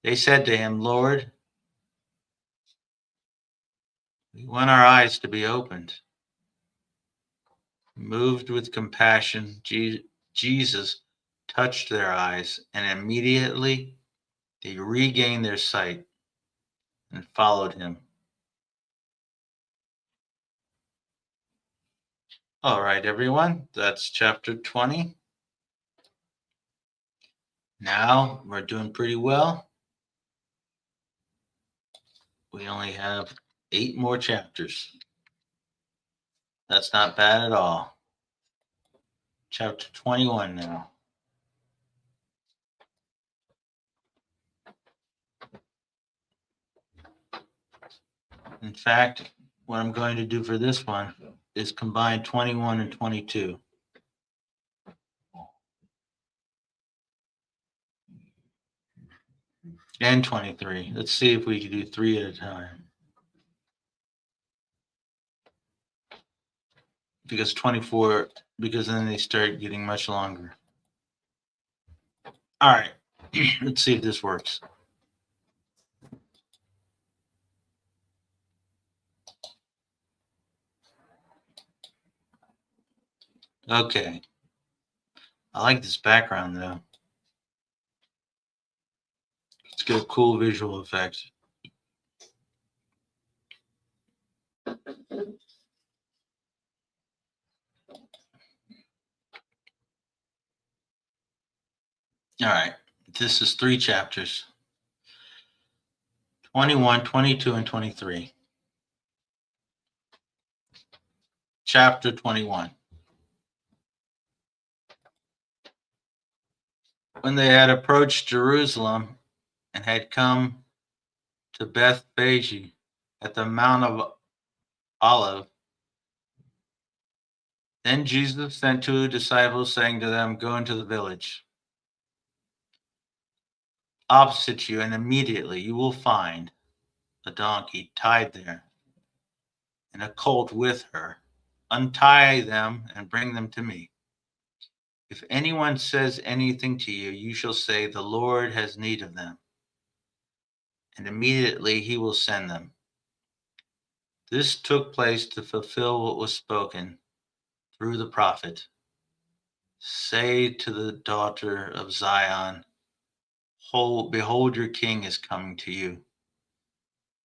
They said to him, "Lord, we want our eyes to be opened." Moved with compassion, Jesus touched their eyes, and immediately they regained their sight and followed him. All right, everyone, that's chapter 20. Now we're doing pretty well. We only have 8 more chapters. That's not bad at all. Chapter 21 now. In fact, what I'm going to do for this one is combine 21 and 22. And 23. Let's see if we can do 3 at a time. because 24, because then they start getting much longer. All right, let's see if this works. Okay. I like this background though. It's got a cool visual effect. All right. This is 3 chapters. 21, 22, and 23. Chapter 21. When they had approached Jerusalem and had come to Bethphage at the Mount of Olives, then Jesus sent 2 disciples, saying to them, "Go into the village opposite you, and immediately you will find a donkey tied there, and a colt with her. Untie them and bring them to me. If anyone says anything to you, you shall say, 'The Lord has need of them,' and immediately he will send them." This took place to fulfill what was spoken through the prophet. "Say to the daughter of Zion, behold, your king is coming to you,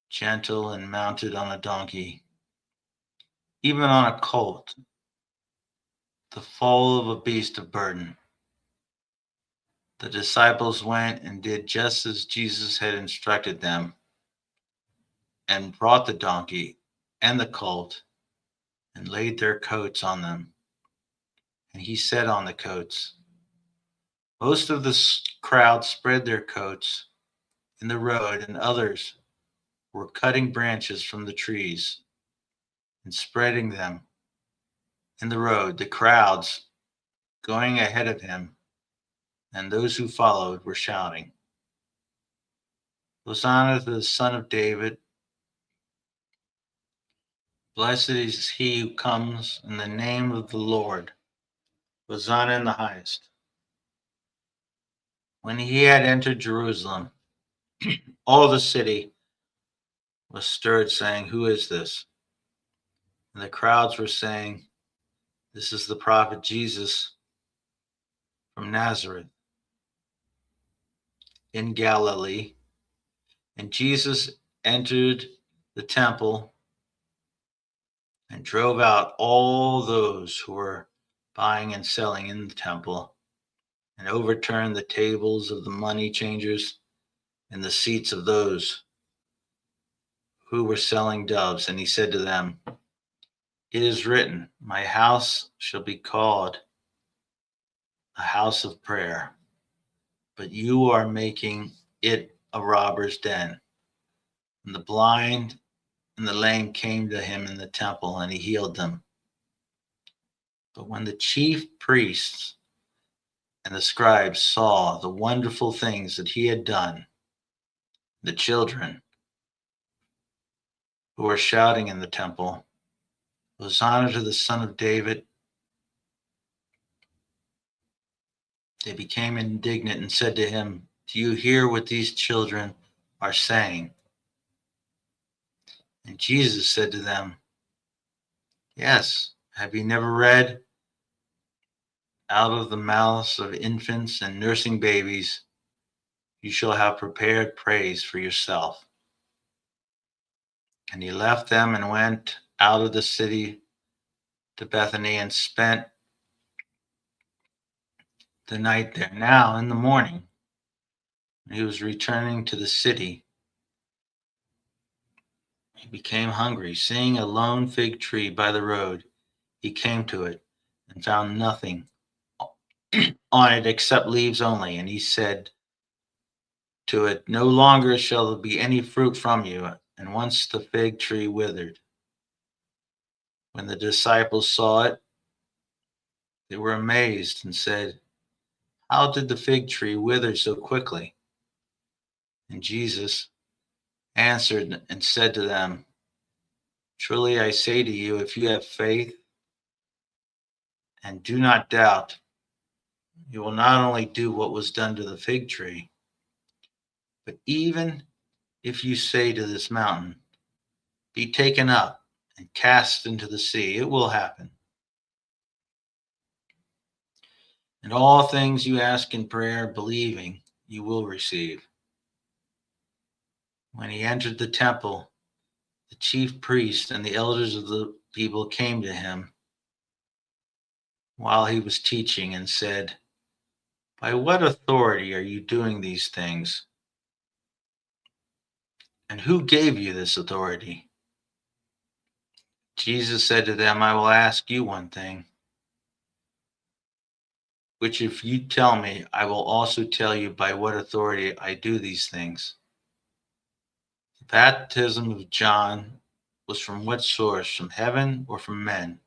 gentle and mounted on a donkey, even on a colt, the foal of a beast of burden." The disciples went and did just as Jesus had instructed them, and brought the donkey and the colt and laid their coats on them. And he sat on the coats. Most of the crowd spread their coats in the road, and others were cutting branches from the trees and spreading them in the road. The crowds going ahead of him and those who followed were shouting, "Hosanna to the Son of David. Blessed is he who comes in the name of the Lord. Hosanna in the highest." When he had entered Jerusalem, all the city was stirred, saying, "Who is this?" And the crowds were saying, "This is the prophet Jesus from Nazareth in Galilee." And Jesus entered the temple and drove out all those who were buying and selling in the temple, and overturned the tables of the money changers and the seats of those who were selling doves. And he said to them, "It is written, my house shall be called a house of prayer, but you are making it a robber's den." And the blind and the lame came to him in the temple, and he healed them. But when the chief priests and the scribes saw the wonderful things that he had done, the children who were shouting in the temple, "Hosanna to the Son of David," they became indignant and said to him, "Do you hear what these children are saying?" And Jesus said to them, "Yes, have you never read, 'Out of the mouths of infants and nursing babies you shall have prepared praise for yourself'?" And he left them and went out of the city to Bethany and spent the night there. Now in the morning, when he was returning to the city, he became hungry. Seeing a lone fig tree by the road, he came to it and found nothing on it except leaves only. And he said to it, "No longer shall there be any fruit from you." And once the fig tree withered. When the disciples saw it, they were amazed and said, "How did the fig tree wither so quickly?" And Jesus answered and said to them, "Truly I say to you, if you have faith And do not doubt, you will not only do what was done to the fig tree, but even if you say to this mountain, be taken up and cast into the sea, it will happen. And all things you ask in prayer, believing, you will receive. When he entered the temple, the chief priests and the elders of the people came to him while he was teaching and said, by what authority are you doing these things? And who gave you this authority? Jesus said to them, I will ask you one thing, which if you tell me, I will also tell you by what authority I do these things. The baptism of John was from what source, from heaven or from men?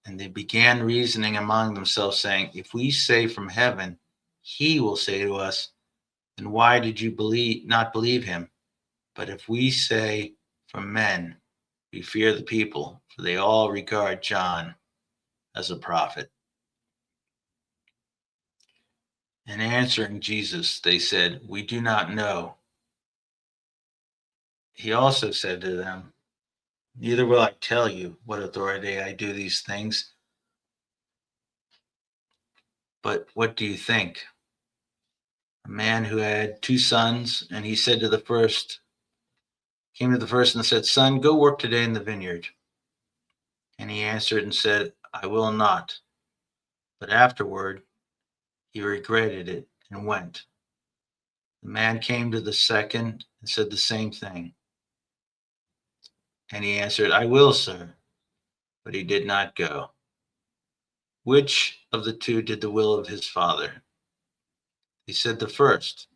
And they began reasoning among themselves, saying, if we say from heaven, he will say to us, then why did you not believe him? But if we say from men, we fear the people, for they all regard John as a prophet. And answering Jesus, they said, we do not know. He also said to them, neither will I tell you what authority I do these things. But what do you think? A man who had 2 sons, and he said to the first, came to the first and said, son, go work today in the vineyard. And he answered and said, I will not. But afterward, he regretted it and went. The man came to the second and said the same thing. And he answered, I will, sir. But he did not go. Which of the 2 did the will of his father? He said, the first.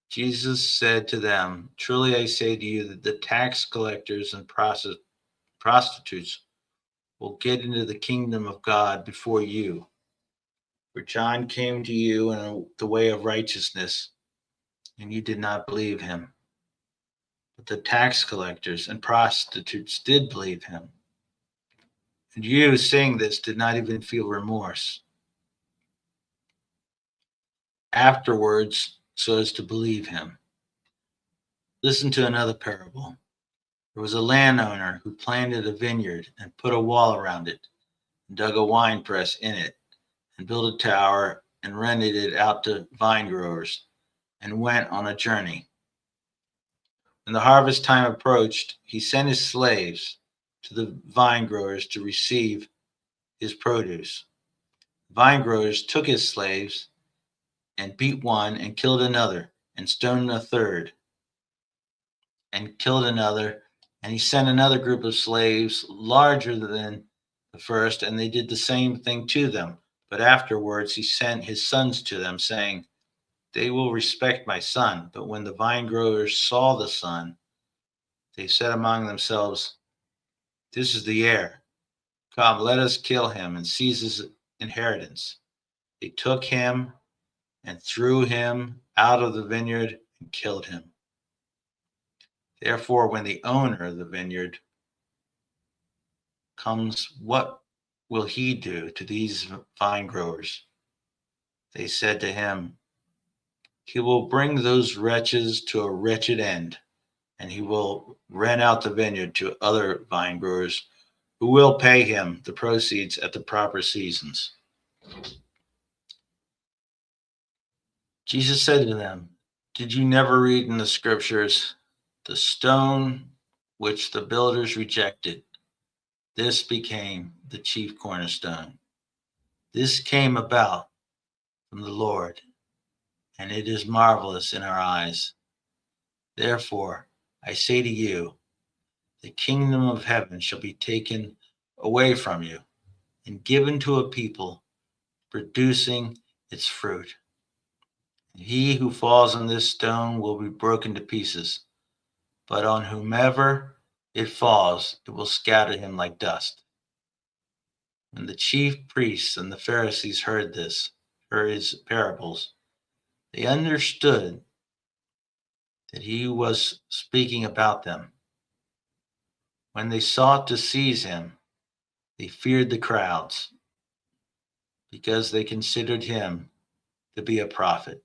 Jesus said to them, truly I say to you that the tax collectors and prostitutes will get into the kingdom of God before you. For John came to you in the way of righteousness, and you did not believe him. But the tax collectors and prostitutes did believe him. And you, saying this, did not even feel remorse afterwards so as to believe him. Listen to another parable. There was a landowner who planted a vineyard and put a wall around it, and dug a wine press in it, and built a tower and rented it out to vine growers, and went on a journey. When the harvest time approached, he sent his slaves to the vine growers to receive his produce. The vine growers took his slaves and beat one and killed another and stoned a third and killed another. And he sent another group of slaves larger than the first, and they did the same thing to them. But afterwards he sent his sons to them, saying, they will respect my son. But when the vine growers saw the son, they said among themselves, this is the heir. Come, let us kill him and seize his inheritance. They took him and threw him out of the vineyard and killed him. Therefore, when the owner of the vineyard comes, what will he do to these vine growers? They said to him, he will bring those wretches to a wretched end, and he will rent out the vineyard to other vine growers who will pay him the proceeds at the proper seasons. Jesus said to them, did you never read in the scriptures, the stone which the builders rejected, this became the chief cornerstone. This came about from the Lord, and it is marvelous in our eyes. Therefore, I say to you, the kingdom of heaven shall be taken away from you and given to a people producing its fruit. And he who falls on this stone will be broken to pieces, but on whomever it falls, it will scatter him like dust. When the chief priests and the Pharisees heard his parables, they understood that he was speaking about them. When they sought to seize him, They feared the crowds because they considered him to be a prophet.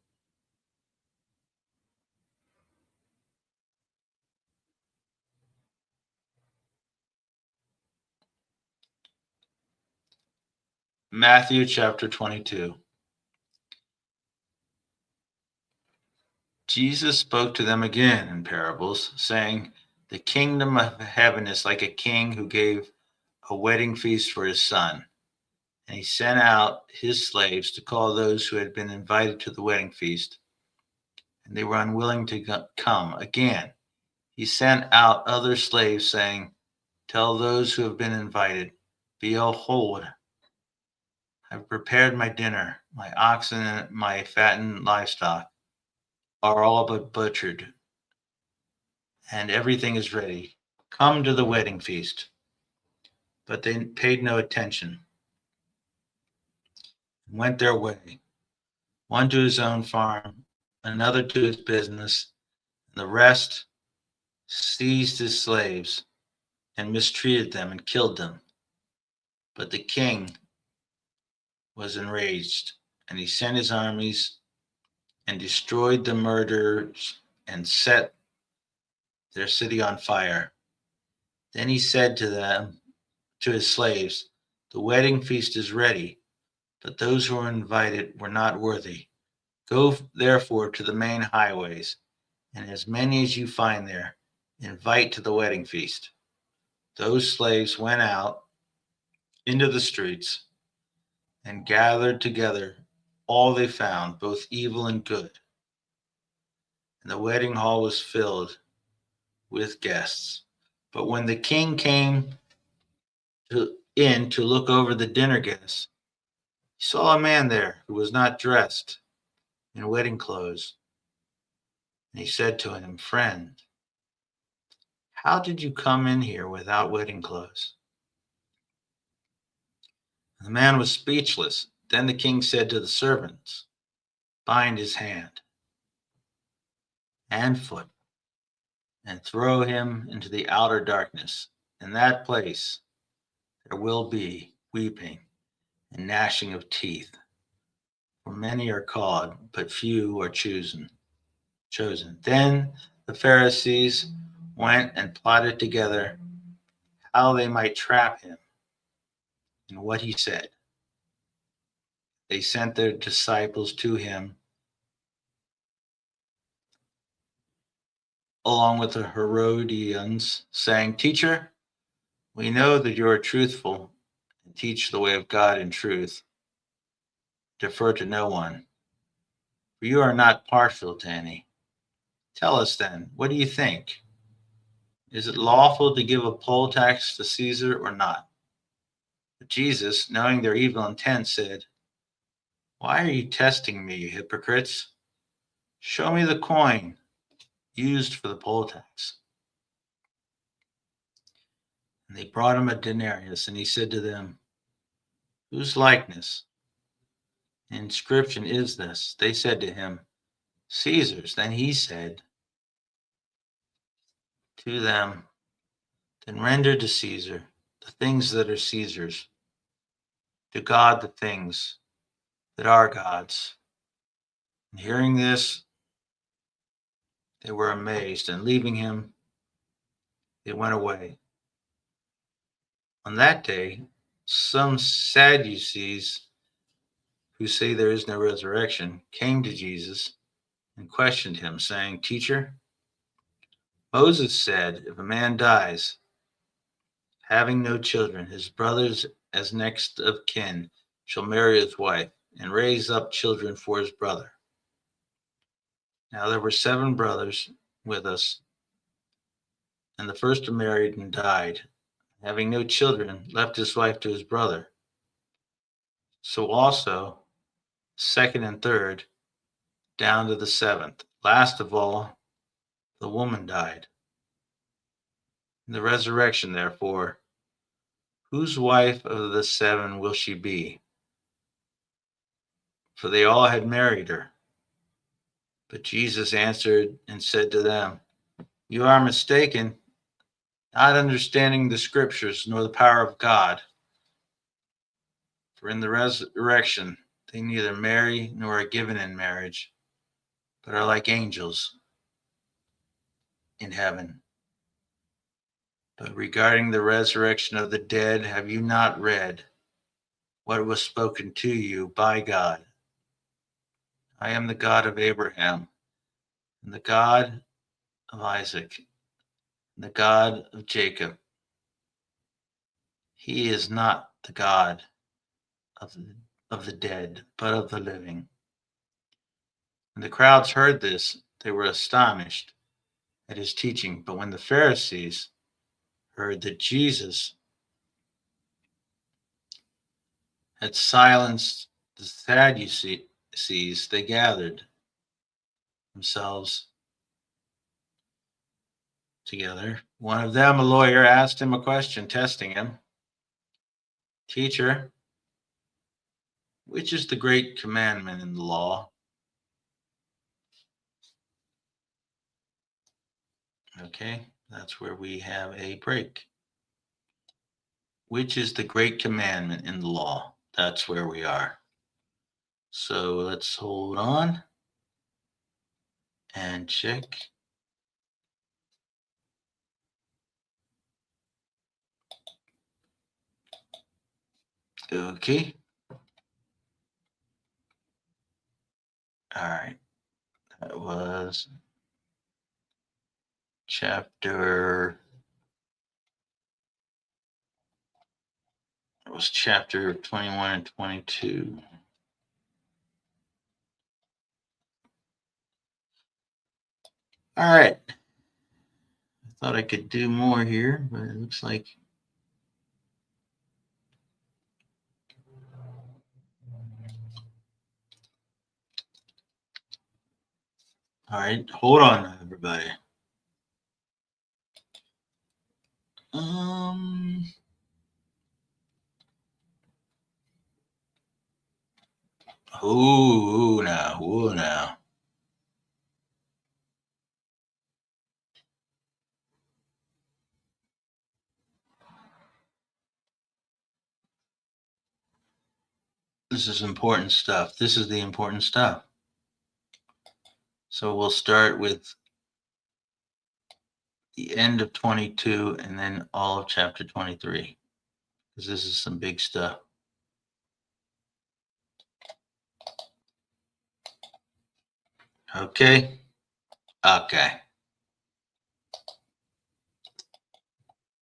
Matthew chapter 22. Jesus spoke to them again in parables, saying, "The kingdom of heaven is like a king who gave a wedding feast for his son. And he sent out his slaves to call those who had been invited to the wedding feast, and they were unwilling to come. Again, he sent out other slaves, saying, 'Tell those who have been invited, behold, I've prepared my dinner. My oxen and my fattened livestock are all but butchered, and everything is ready. Come to the wedding feast.' But they paid no attention and went their way, one to his own farm, another to his business, and the rest seized his slaves and mistreated them and killed them. But the king was enraged, and he sent his armies and destroyed the murderers and set their city on fire. Then he said to his slaves, 'The wedding feast is ready, but those who were invited were not worthy. Go therefore to the main highways, and as many as you find there, invite to the wedding feast.' Those slaves went out into the streets and gathered together all they found, both evil and good. And the wedding hall was filled with guests. But when the king came in to look over the dinner guests, he saw a man there who was not dressed in wedding clothes. And he said to him, 'Friend, how did you come in here without wedding clothes?' And the man was speechless. Then the king said to the servants, 'Bind his hand and foot, and throw him into the outer darkness. In that place there will be weeping and gnashing of teeth, for many are called, but few are chosen.' Then the Pharisees went and plotted together how they might trap him in what he said. They sent their disciples to him along with the Herodians, saying, 'Teacher, we know that you are truthful and teach the way of God in truth. Defer to no one, for you are not partial to any. Tell us then, what do you think? Is it lawful to give a poll tax to Caesar or not?' But Jesus, knowing their evil intent, said, 'Why are you testing me, you hypocrites? Show me the coin used for the poll tax.' And they brought him a denarius, and he said to them, 'Whose likeness and inscription is this?' They said to him, 'Caesar's.' Then he said to them, 'Then render to Caesar the things that are Caesar's, to God the things that are God's.' And hearing this, they were amazed, and leaving him, they went away. On that day, some Sadducees, who say there is no resurrection, came to Jesus and questioned him, saying, 'Teacher, Moses said, if a man dies, having no children, his brothers as next of kin shall marry his wife and raise up children for his brother. Now there were 7 brothers with us, and the first married and died, having no children, left his wife to his brother. So also, second and third, down to the 7th. Last of all, the woman died. In the resurrection, therefore, whose wife of the 7 will she be? For they all had married her.' But Jesus answered and said to them, 'You are mistaken, not understanding the scriptures nor the power of God. For in the resurrection they neither marry nor are given in marriage, but are like angels in heaven. But regarding the resurrection of the dead, have you not read what was spoken to you by God? I am the God of Abraham, and the God of Isaac, and the God of Jacob. He is not the God of the dead, but of the living. When the crowds heard this, they were astonished at his teaching. But when the Pharisees heard that Jesus had silenced the Sadducees, they gathered themselves together. One of them, a lawyer, asked him a question, testing him. Teacher, which is the great commandment in the law? Okay, that's where we have a break. Which is the great commandment in the law? That's where we are. So let's hold on and check. Okay. All right. That was chapter 21 and 22. All right. I thought I could do more here, but it looks like all right. Hold on, everybody. Ooh, now. This is important stuff. This is the important stuff. So we'll start with the end of 22 and then all of chapter 23, because this is some big stuff. Okay.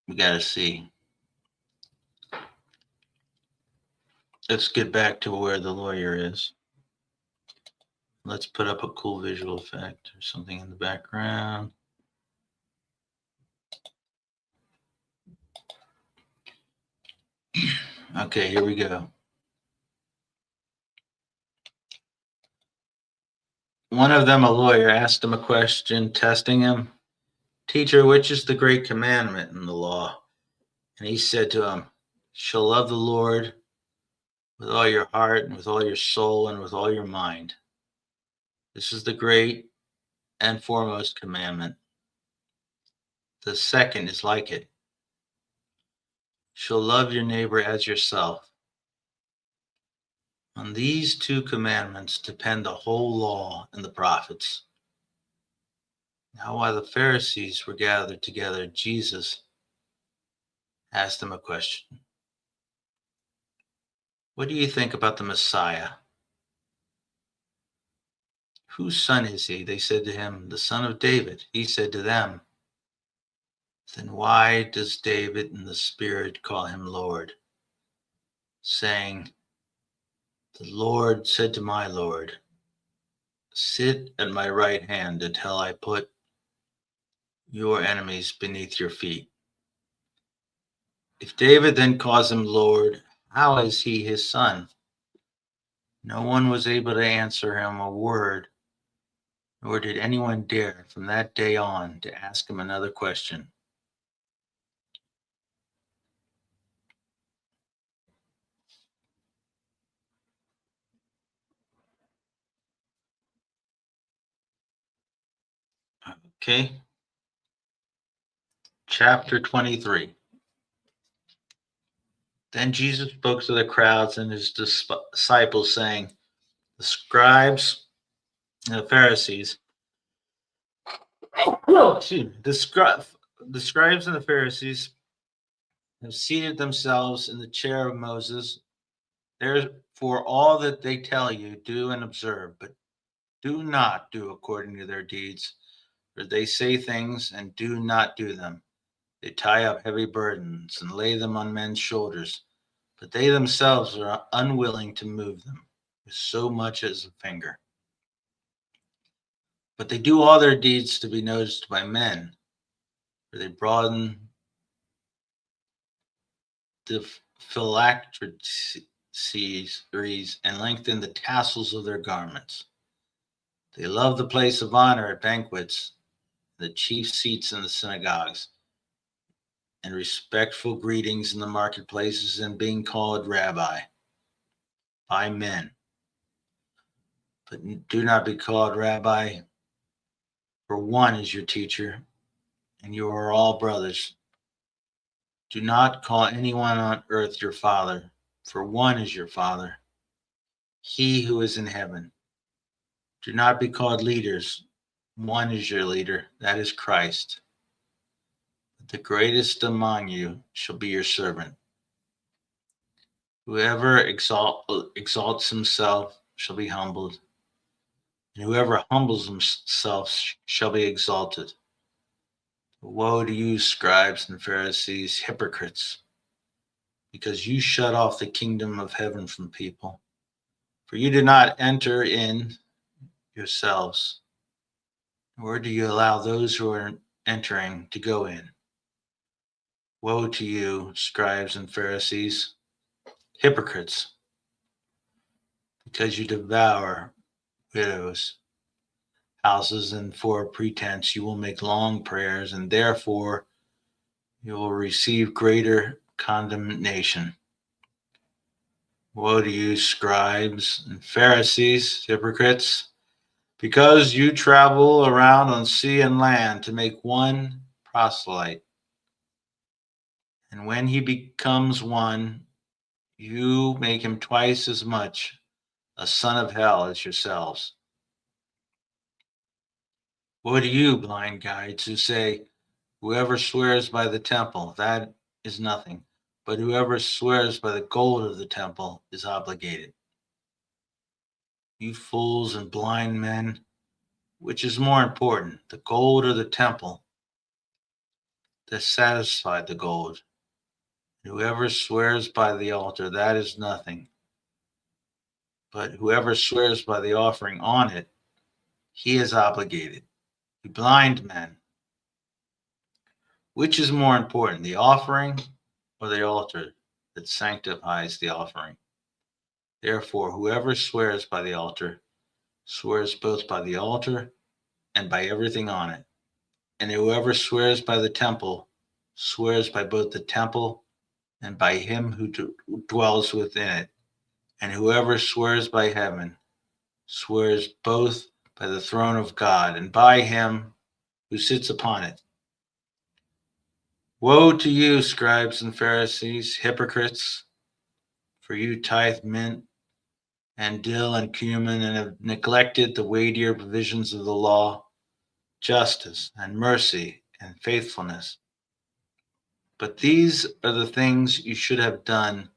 We got to see. Let's get back to where the lawyer is. Let's put up a cool visual effect or something in the background. Okay, here we go. One of them, a lawyer, asked him a question, testing him. Teacher, which is the great commandment in the law? And he said to him, shall love the Lord with all your heart and with all your soul and with all your mind. This is the great and foremost commandment. The second is like it. Shall love your neighbor as yourself. On these two commandments depend the whole law and the prophets. Now, while the Pharisees were gathered together, Jesus asked them a question. What do you think about the Messiah? Whose son is he? They said to him, the son of David. He said to them, then why does David in the Spirit call him Lord, saying, the Lord said to my Lord, sit at my right hand until I put your enemies beneath your feet. If David then calls him Lord, how is he his son? No one was able to answer him a word, nor did anyone dare from that day on to ask him another question. Okay. Chapter 23. Then Jesus spoke to the crowds and his disciples, saying, the scribes and the Pharisees, excuse me, the scribes and the Pharisees have seated themselves in the chair of Moses. Therefore, all that they tell you, do and observe, but do not do according to their deeds, for they say things and do not do them. They tie up heavy burdens and lay them on men's shoulders, but they themselves are unwilling to move them with so much as a finger. But they do all their deeds to be noticed by men, for they broaden the phylacteries and lengthen the tassels of their garments. They love the place of honor at banquets, the chief seats in the synagogues, and respectful greetings in the marketplaces, and being called rabbi by men. But do not be called rabbi, for one is your teacher, and you are all brothers. Do not call anyone on earth your father, for one is your Father, he who is in heaven. Do not be called leaders. One is your leader, that is Christ. But the greatest among you shall be your servant. Whoever exalts himself shall be humbled, and whoever humbles himself shall be exalted. Woe to you, scribes and Pharisees, hypocrites, because you shut off the kingdom of heaven from people. For you did not enter in yourselves, nor do you allow those who are entering to go in. Woe to you, scribes and Pharisees, hypocrites, because you devour widows' houses, and for pretense you will make long prayers, and therefore you will receive greater condemnation. Woe to you, scribes and Pharisees, hypocrites, because you travel around on sea and land to make one proselyte. And when he becomes one, you make him twice as much a son of hell as yourselves. Woe to you, blind guides, who say, whoever swears by the temple, that is nothing, but whoever swears by the gold of the temple is obligated. You fools and blind men, which is more important, the gold or the temple that satisfied the gold? Whoever swears by the altar, that is nothing, but whoever swears by the offering on it, he is obligated. You blind men, which is more important, the offering or the altar that sanctifies the offering? Therefore, whoever swears by the altar swears both by the altar and by everything on it. And whoever swears by the temple swears by both the temple and by him who dwells within it. And whoever swears by heaven swears both by the throne of God and by him who sits upon it. Woe to you, scribes and Pharisees, hypocrites, for you tithe mint and dill and cumin, and have neglected the weightier provisions of the law, justice and mercy and faithfulness. But these are the things you should have done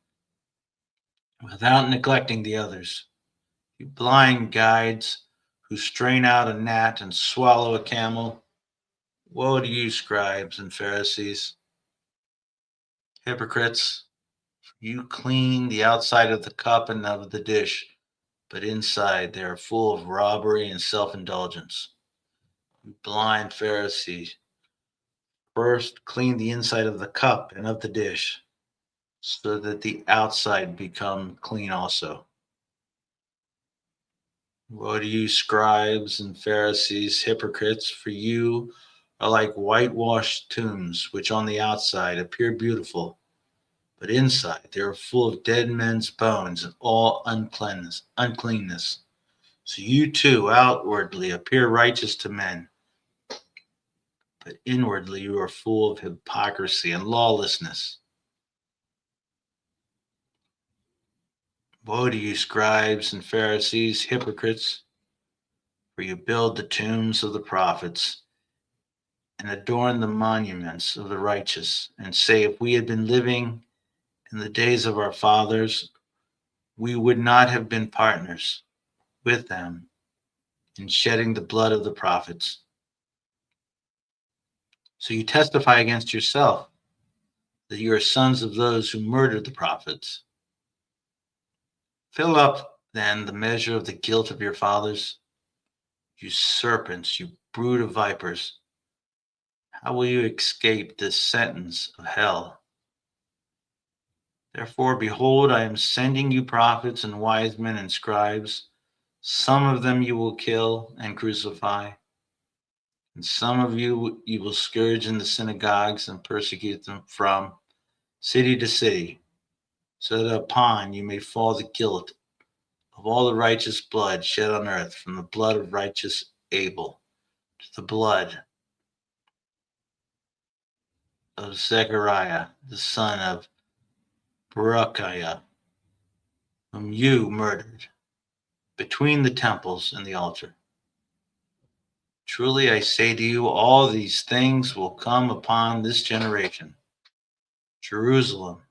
without neglecting the others. You blind guides who strain out a gnat and swallow a camel. Woe to you, scribes and Pharisees, hypocrites! You clean the outside of the cup and of the dish, but inside they are full of robbery and self-indulgence. You blind Pharisees, first clean the inside of the cup and of the dish, so that the outside become clean also. Woe to you, scribes and Pharisees, hypocrites, for you are like whitewashed tombs, which on the outside appear beautiful, but inside they are full of dead men's bones and all uncleanness. So you too outwardly appear righteous to men, but inwardly you are full of hypocrisy and lawlessness. Woe to you, scribes and Pharisees, hypocrites, for you build the tombs of the prophets and adorn the monuments of the righteous, and say, if we had been living in the days of our fathers, we would not have been partners with them in shedding the blood of the prophets. So you testify against yourself that you are sons of those who murdered the prophets. Fill up, then, the measure of the guilt of your fathers. You serpents, you brood of vipers, how will you escape this sentence of hell? Therefore, behold, I am sending you prophets and wise men and scribes. Some of them you will kill and crucify, and some of you will scourge in the synagogues and persecute them from city to city, so that upon you may fall the guilt of all the righteous blood shed on earth, from the blood of righteous Abel to the blood of Zechariah, the son of Berechiah, whom you murdered between the temples and the altar. Truly I say to you, all these things will come upon this generation. Jerusalem,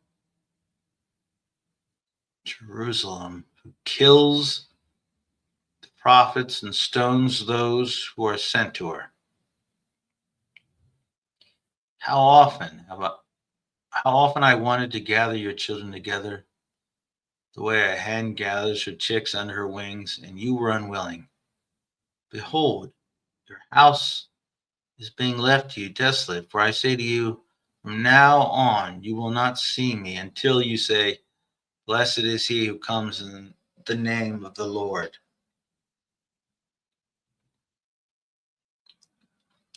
Jerusalem, who kills the prophets and stones those who are sent to her. How often I wanted to gather your children together, the way a hen gathers her chicks under her wings, and you were unwilling. Behold, your house is being left to you desolate. For I say to you, from now on you will not see me until you say, blessed is he who comes in the name of the Lord.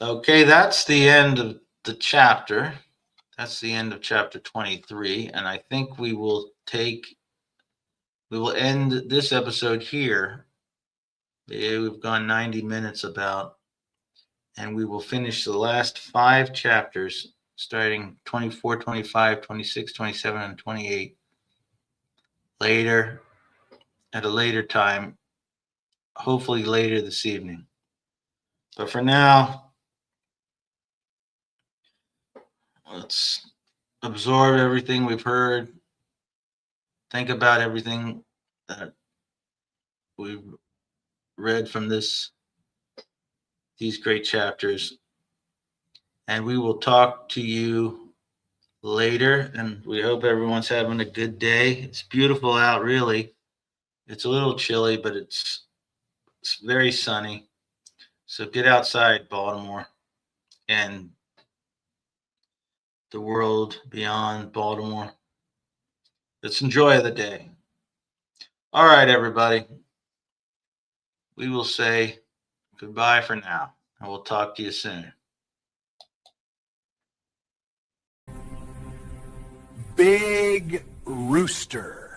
Okay, that's the end of the chapter. That's the end of chapter 23. And I think we will end this episode here. We've gone 90 minutes about, and we will finish the last 5 chapters, starting 24, 25, 26, 27, and 28 later, at a later time, hopefully later this evening. But for now, let's absorb everything we've heard, think about everything that we've read from these great chapters, and we will talk to you later, and we hope everyone's having a good day. It's beautiful out, really. It's a little chilly, but it's very sunny. So get outside, Baltimore, and the world beyond Baltimore. Let's enjoy the day. All right, everybody. We will say goodbye for now, and we'll talk to you soon. Big Rooster.